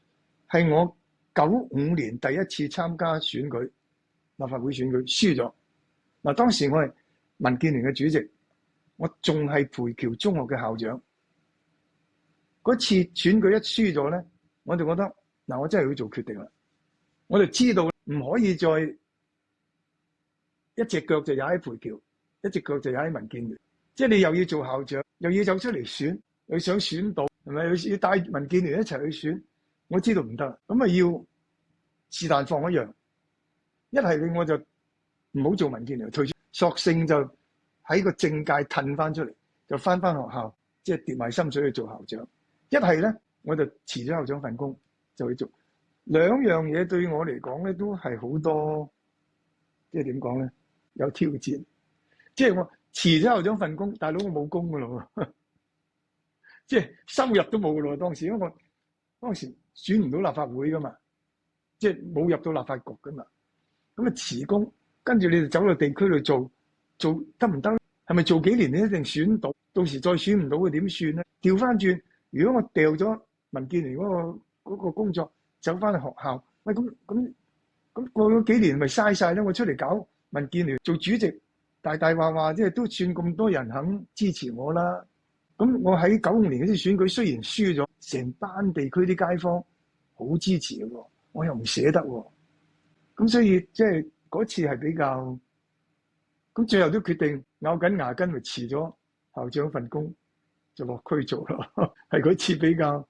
係我95年第一次參加選舉，立法會選舉輸咗。嗱，當時我係民建聯嘅主席，我仲係培僑中學嘅校長。嗰次選舉一輸咗咧，我就覺得嗱，我真係要做決定啦。我就知道唔可以再一隻腳就踩喺培僑，一隻腳就踩喺民建聯。即係你又要做校長，又要走出嚟選，又想選到，係咪要帶民建聯一齊去選？我知道唔得，咁啊要是但放一樣。一係你我就唔好做民建聯，退出，索性就喺個政界褪翻出嚟，就翻學校，即係跌埋心水去做校長。一係咧，我就辭咗校長份工，就去做。兩樣嘢對我嚟講咧，都係好多，即係點講咧，有挑戰。即係我辭咗校長份工，大佬我冇工噶咯喎，即係收入都冇噶咯喎。當時因為我當時選唔到立法會噶嘛，即係冇入到立法局噶嘛。咁啊辭工，跟住你就走到地區度做得唔得？係咪做幾年你一定選到？到時再選唔到嘅點算咧？調翻轉，如果我掉咗民建聯嗰個工作，走翻去學校，喂咁過咗幾年咪嘥晒咧？我出嚟搞民建聯做主席，大話即係都算咁多人肯支持我啦。咁我喺95年嗰次選舉雖然輸咗，成班地區啲街坊好支持嘅喎，我又唔捨得喎。咁所以即係嗰次係比較，咁最後都決定咬緊牙根，咪辭咗校長份工，就落區做咯。係嗰次比較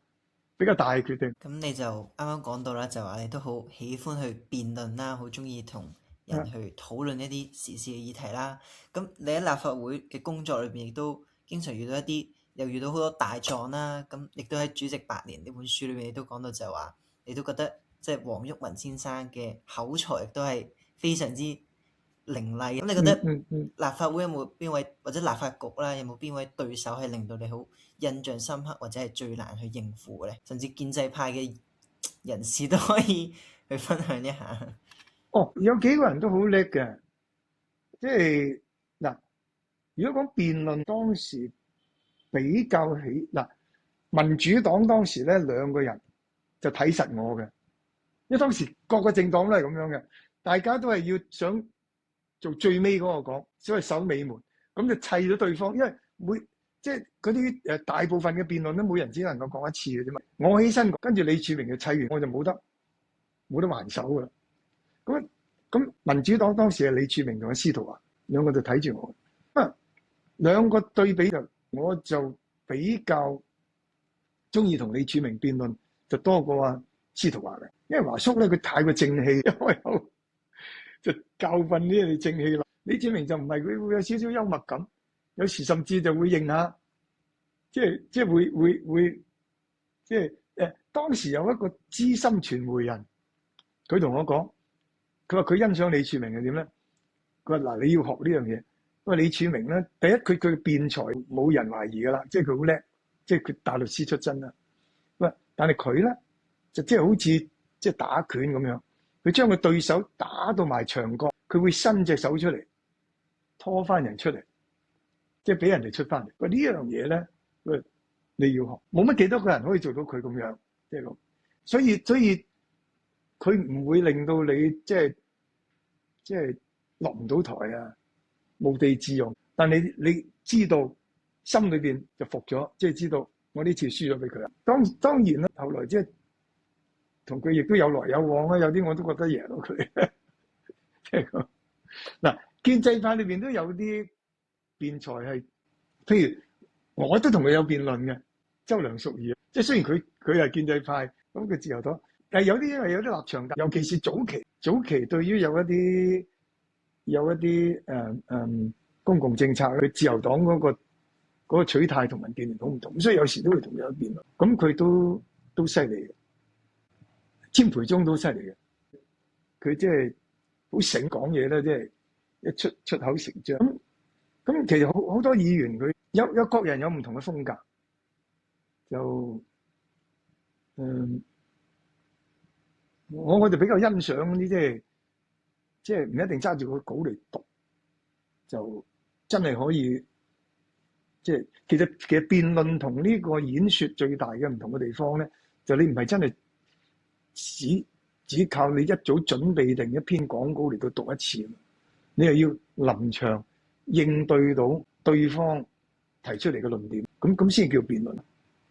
大嘅決定。咁你就啱啱講到啦，就話你都好喜歡去辯論啦，好中意同人去討論一啲時事嘅議題啦。咁你喺立法會嘅工作裏邊，亦都經常遇到一啲，又遇到好多大狀啦。咁亦都喺《主席8年》呢本書裏面，你都講到就係話，你都覺得即係黃毓民先生嘅口才都係非常之凌厲。咁你覺得立法會有冇邊位，或者立法局啦，有冇邊位對手係令到你好印象深刻，或者係最難去應付嘅咧？甚至建制派嘅人士都可以去分享一下。有幾個人都好叻嘅，即係嗱，如果講辯論當時比較起嗱，民主黨當時咧兩個人就睇實我嘅，因為當時各個政黨都係咁樣嘅，大家都係要想做最尾嗰個講，所謂守尾門，咁就砌咗對方，因為即係嗰啲大部分嘅辯論咧，每人只能夠講一次嘅啫嘛。我起身，跟住李柱銘就砌完，我就冇得還手㗎啦。咁民主黨當時係李柱銘同阿司徒華兩個就睇住我，兩個對比我就比較中意同李柱銘辯論就多過阿司徒華嘅，因為華叔咧佢太過正氣，一開口就教訓呢啲正氣啦。李柱銘就唔係，佢會有少少幽默感，有時甚至就會認下，即係會即係當時有一個資深傳媒人，佢同我講，佢話佢欣賞李柱銘係點咧？佢話嗱，你要學呢樣嘢，因為李柱銘咧，第一佢嘅辯才冇人懷疑噶啦，即係佢好叻，即係佢大律師出身啦。喂，但係佢咧就即係好似即係打拳咁樣，佢將個對手打到埋牆角，佢會伸隻手出嚟拖翻人出嚟，即係俾人哋出翻嚟。喂，呢樣嘢咧，喂，你要學，冇乜幾多個人可以做到佢咁樣，即係咁。所以佢唔會令到你即係落唔到台啊，無地自容。但你知道心裏邊就服咗，即係知道我呢次輸咗俾佢啦。當然啦，後來即係同佢亦都有來有往啦，有啲我都覺得贏到佢。即係咁嗱，建制派裏邊都有啲辯才係，譬如我都同佢有辯論嘅，周梁淑怡，即係雖然佢係建制派，咁佢自由黨，但係有啲因為有啲立場，尤其是早期對於有一啲公共政策，佢自由黨嗰個取態同民建聯好唔同，所以有時都會同佢有辯論。咁佢都犀利嘅，詹培忠都犀利嘅，佢即係好醒講嘢咧，即係一出口成章。咁其實好多議員佢有各人有唔同嘅風格，就我就比較欣賞啲即係唔一定揸住個稿嚟讀，就真係可以即係其實辯論同呢個演説最大嘅唔同嘅地方咧，就你唔係真係只靠你一早準備定一篇講稿嚟到讀一次，你又要臨場應對到對方提出嚟嘅論點，咁先叫辯論。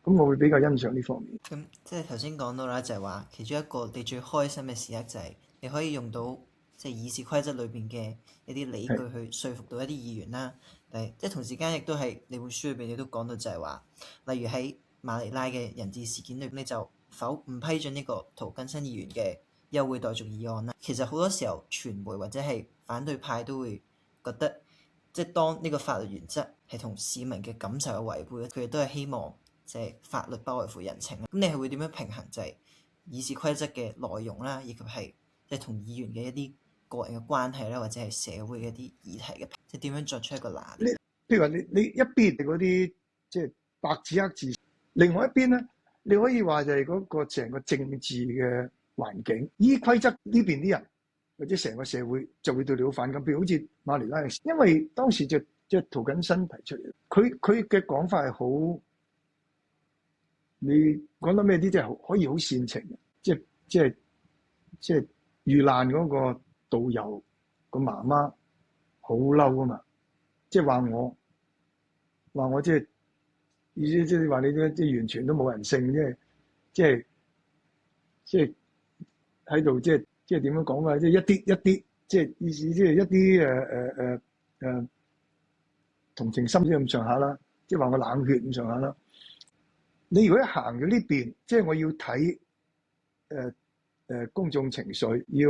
咁我會比較欣賞呢方面。咁即係頭先講到啦，就係話其中一個你最開心嘅時刻就係你可以用到即係議事規則裏邊嘅一啲理據去説服到一啲議員啦。誒，即係同時間亦都係你本書裏邊你都講到就係話，例如喺馬尼拉嘅人質事件裏邊，你就唔批准呢個涂謹申議員嘅休會待續議案啦。其實好多時候傳媒或者係反對派都會覺得，即係當呢個法律原則係同市民嘅感受有違背咧，佢哋都係希望即係法律不外乎人情。咁你係會點樣平衡就係議事規則嘅內容啦，以及係即係同議員嘅一啲個人嘅關係啦，或者係社會嘅一啲議題嘅，即係點樣作出一個拿捏？譬如話你一邊嗰啲即係白紙黑字，另外一邊咧，你可以話就係嗰個成個政治嘅環境，依規則呢邊啲人或者成個社會就會對你好反感。譬如好似馬尼拉嘅事，因為當時即係涂謹申提出嚟，佢嘅講法係好，你講得咩啲即係可以好煽情嘅，即係遇難嗰個導遊個媽媽好嬲啊嘛，即係話我即係意思即係話你即係完全都冇人性，即係喺度即係點樣講啊？即係一啲即係意思即係一啲同情心咁上下啦，即係話我冷血咁上下啦。你如果一行咗呢邊，即係我要睇公眾情緒，要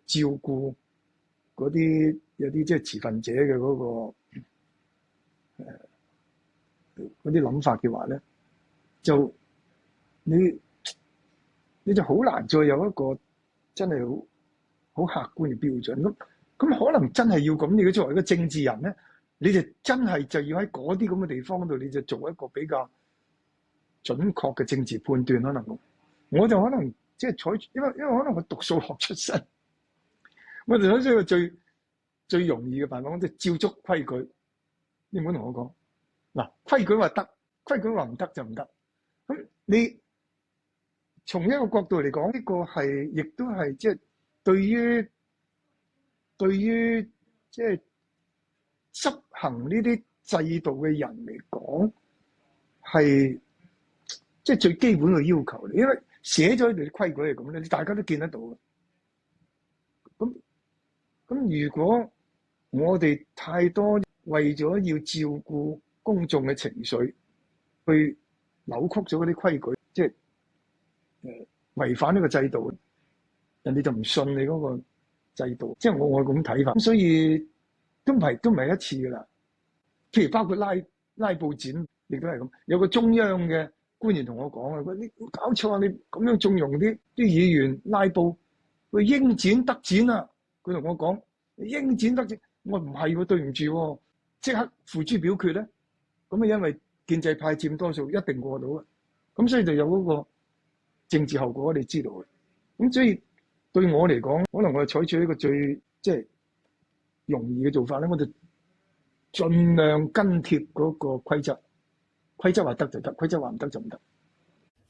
照顧嗰啲有啲即係持份者嘅嗰個嗰啲諗法嘅話咧，就你就好難再有一個真係好客觀嘅標準。咁可能真係要咁，你作為一個政治人咧，你就真係就要喺嗰啲咁嘅地方度，你就做一個比較準確嘅政治判斷。可能我就可能即係採取，因為可能我讀數學出身，我就採取一個最容易嘅辦法，即係照足規矩，你唔好同我講嗱，規矩話得，規矩話唔得就唔得。咁你從一個角度嚟講，呢個係亦都係即係對於即係執行呢啲制度嘅人嚟講，係即係最基本嘅要求嚟，因為寫咗呢條規矩係咁咧，你大家都見得到嘅。咁如果我哋太多為咗要照顧公眾嘅情緒，去扭曲咗嗰啲規矩，即係違反呢個制度，人哋就唔信你嗰個制度。即係我咁睇法。咁所以都唔係一次噶啦。譬如包括拉布展，亦都係咁。有個中央嘅官員同我講啊，你搞錯啊！你咁樣縱容啲議員拉布，佢應剪得剪啊！佢同我講應剪得剪，我唔係喎，對唔住喎，即刻付諸表決咧。咁啊，因為建制派佔多數，一定過到嘅。咁所以就有嗰個政治後果，我哋知道嘅。咁所以對我嚟講，可能我係採取一個最即係容易嘅做法咧，我就盡量跟貼嗰個規則。規則話得就得，規則話唔得就唔得。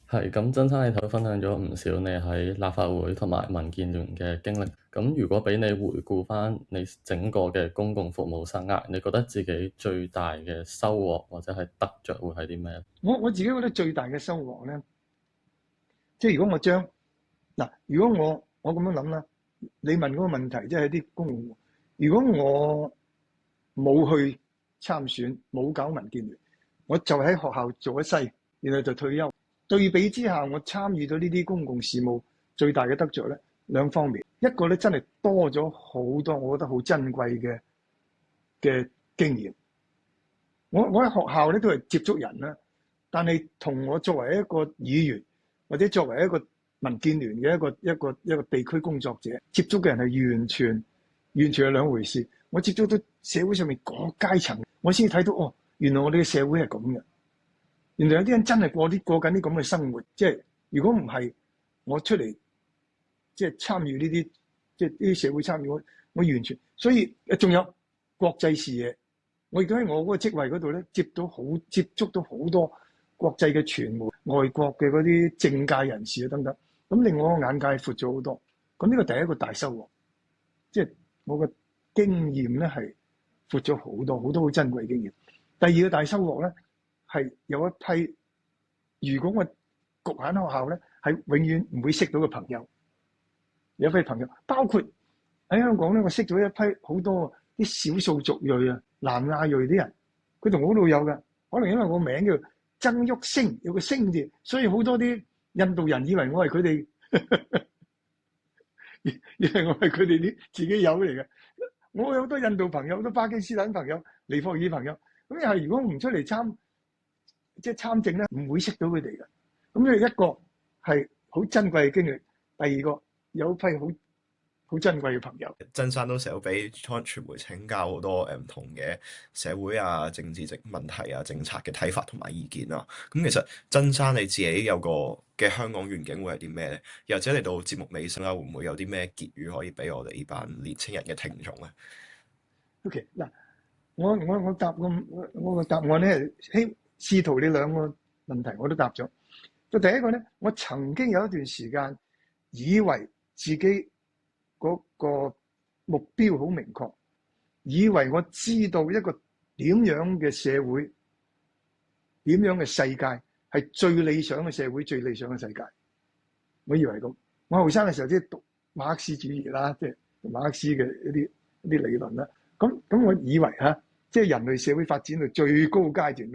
係咁，曾生你頭先分享咗唔少你喺立法會同埋民建聯嘅經歷。咁如果俾你回顧翻你整個嘅公共服務生涯，你覺得自己最大嘅收穫或者係得着會係啲咩？我自己覺得最大嘅收穫咧，即係如果我將嗱，如果我咁樣諗啦，你問嗰個問題即係啲公共，如果我冇去參選，冇搞民建聯，我就喺學校做一世，然後就退休。對比之下，我參與咗呢啲公共事務，最大嘅得着咧，兩方面。一個咧真係多咗好多，我覺得好珍貴嘅經驗。我喺學校咧都係接觸人啦，但係同我作為一個議員或者作為一個民建聯嘅一個地區工作者，接觸嘅人係完全係兩回事。我接觸到社會上面各階層，我先至睇到哦，原來我哋嘅社會係咁嘅。原來有啲人真係過緊啲咁嘅生活，即係如果唔係我出嚟即係參與呢啲即係呢啲社會參與，我完全。所以仲有國際視野，我亦都喺我嗰個職位嗰度咧接觸到好多國際嘅傳媒、外國嘅嗰啲政界人士啊等等，咁令我個眼界闊咗好多。咁呢個第一個大收穫，即係我個經驗咧係闊咗好多好珍貴嘅經驗。第二個大收穫咧，係有一批，如果我局限學校咧，係永遠唔會識到嘅朋友。有一批朋友，包括喺香港咧，我識咗一批好多啲少數族裔啊、南亞裔啲人，佢同我好老友㗎。可能因為我名叫曾旭星，有個星字，所以好多啲印度人以為我係佢哋，以為我係佢哋啲自己友嚟嘅。我有好多印度朋友，好多巴基斯坦朋友、尼泊爾朋友。咁又係如果唔出嚟參政咧，唔會識到佢哋嘅。咁呢一個係好珍貴嘅經歷，第二個有一批好珍貴嘅朋友。曾生都成日俾傳媒請教好多唔同嘅社會啊、政治問題啊、政策嘅睇法同埋意見啊。咁其實曾生你自己有個嘅香港願景會係啲咩咧？又或者嚟到節目尾聲啦，會唔會有啲咩結語可以俾我哋呢班年青人嘅聽眾咧 ？OK 嗱，我個答案咧係試圖你兩個問題我都答咗。就第一個咧，我曾經有一段時間以為自己嗰個目標好明確，以為我知道一個點樣嘅社會、點樣嘅世界係最理想嘅社會、最理想嘅世界。我以為咁。我後生嘅時候即係讀馬克思主義啦，即係馬克思嘅一啲理論啦。咁我以為即係人類社會發展到最高階段。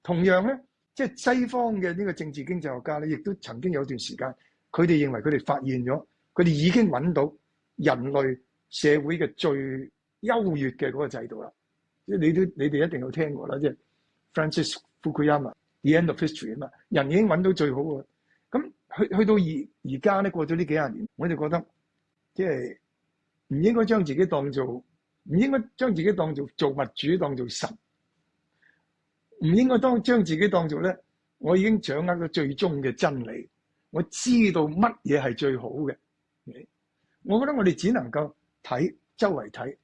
同樣咧，即係西方嘅呢個政治經濟學家咧，亦都曾經有段時間，佢哋認為佢哋發現咗，佢哋已經揾到人類社會嘅最優越嘅嗰個制度啦。即係你哋一定有聽過啦，即係 Francis Fukuyama，The End of History 啊嘛，人已經揾到最好嘅。咁去到而家咧，過咗呢幾廿年，我就覺得即係唔應該將自己當做造物主，當做神。唔應該將自己當做咧，我已經掌握咗最終嘅真理，我知道乜嘢係最好嘅。我覺得我哋只能夠睇周圍睇，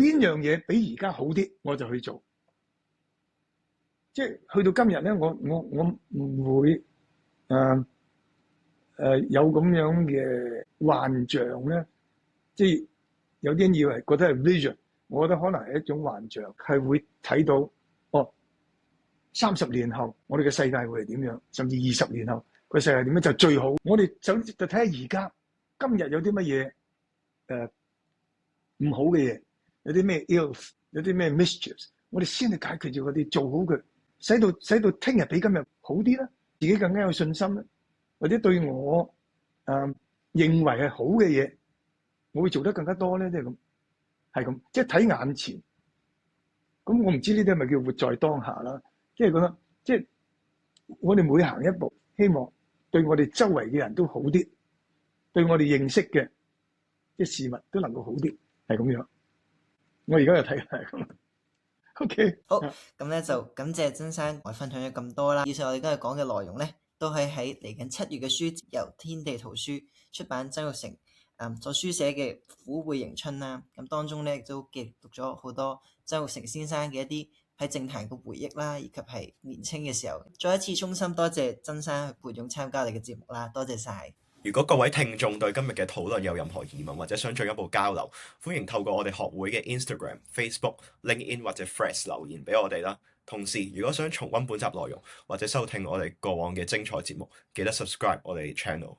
邊樣嘢比而家好啲，我就去做。即係去到今日咧，我唔會有咁樣嘅幻象咧。即係有啲人以為覺得係 vision，我覺得可能係一種幻象，係會睇到30年後我哋嘅世界會係點樣，甚至20年後個世界點樣就最好。我哋就睇下而家今日有啲乜嘢唔好嘅嘢，有啲咩 ills， 有啲咩 mischiefs， 我哋先去解決咗嗰啲，做好佢，使到聽日比今日好啲啦，自己更加有信心啦，或者對我認為係好嘅嘢，我會做得更加多咧，即係咁，係咁，即係睇眼前。咁我唔知呢啲係咪叫活在當下啦？即係覺得，即係我哋每行一步，希望對我哋周圍嘅人都好啲，對我哋認識嘅即係事物都能夠好啲，係咁樣。我而家就睇係咁。OK，好，咁咧就感謝曾生我分享咗咁多啦。以上我哋今日講嘅內容咧，都係喺嚟緊7月嘅書節由天地圖書出版曾鈺成所書寫嘅《虎背迎春》啦。咁當中咧亦都記錄咗好多曾鈺成先生嘅一啲喺政壇嘅回憶啦，以及係年青嘅時候。再一次衷心多謝曾生去撥冗參加我哋嘅節目啦，多謝晒。如果各位聽眾對今日嘅討論有任何疑問或者想進一步交流，歡迎透過我哋學會嘅 Instagram、Facebook、LinkedIn 或者 Threads 留言俾我哋啦。同時，如果想重溫本集內容或者收聽我哋過往嘅精彩節目，記得 subscribe 我哋 channel。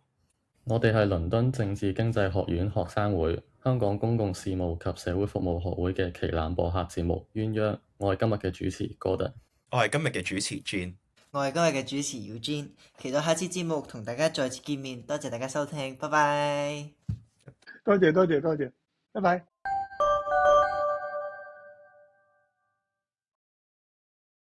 我哋係倫敦政治經濟學院學生會、香港公共事務及社會服務學會嘅旗艦播客節目《鴛鴦》。我係今日嘅主持 Gordon，我係今日嘅主持 Jean，我係今日嘅主持 Eugene，期待下次節目同大家再次見面，多謝大家收聽，拜拜。多謝，拜拜。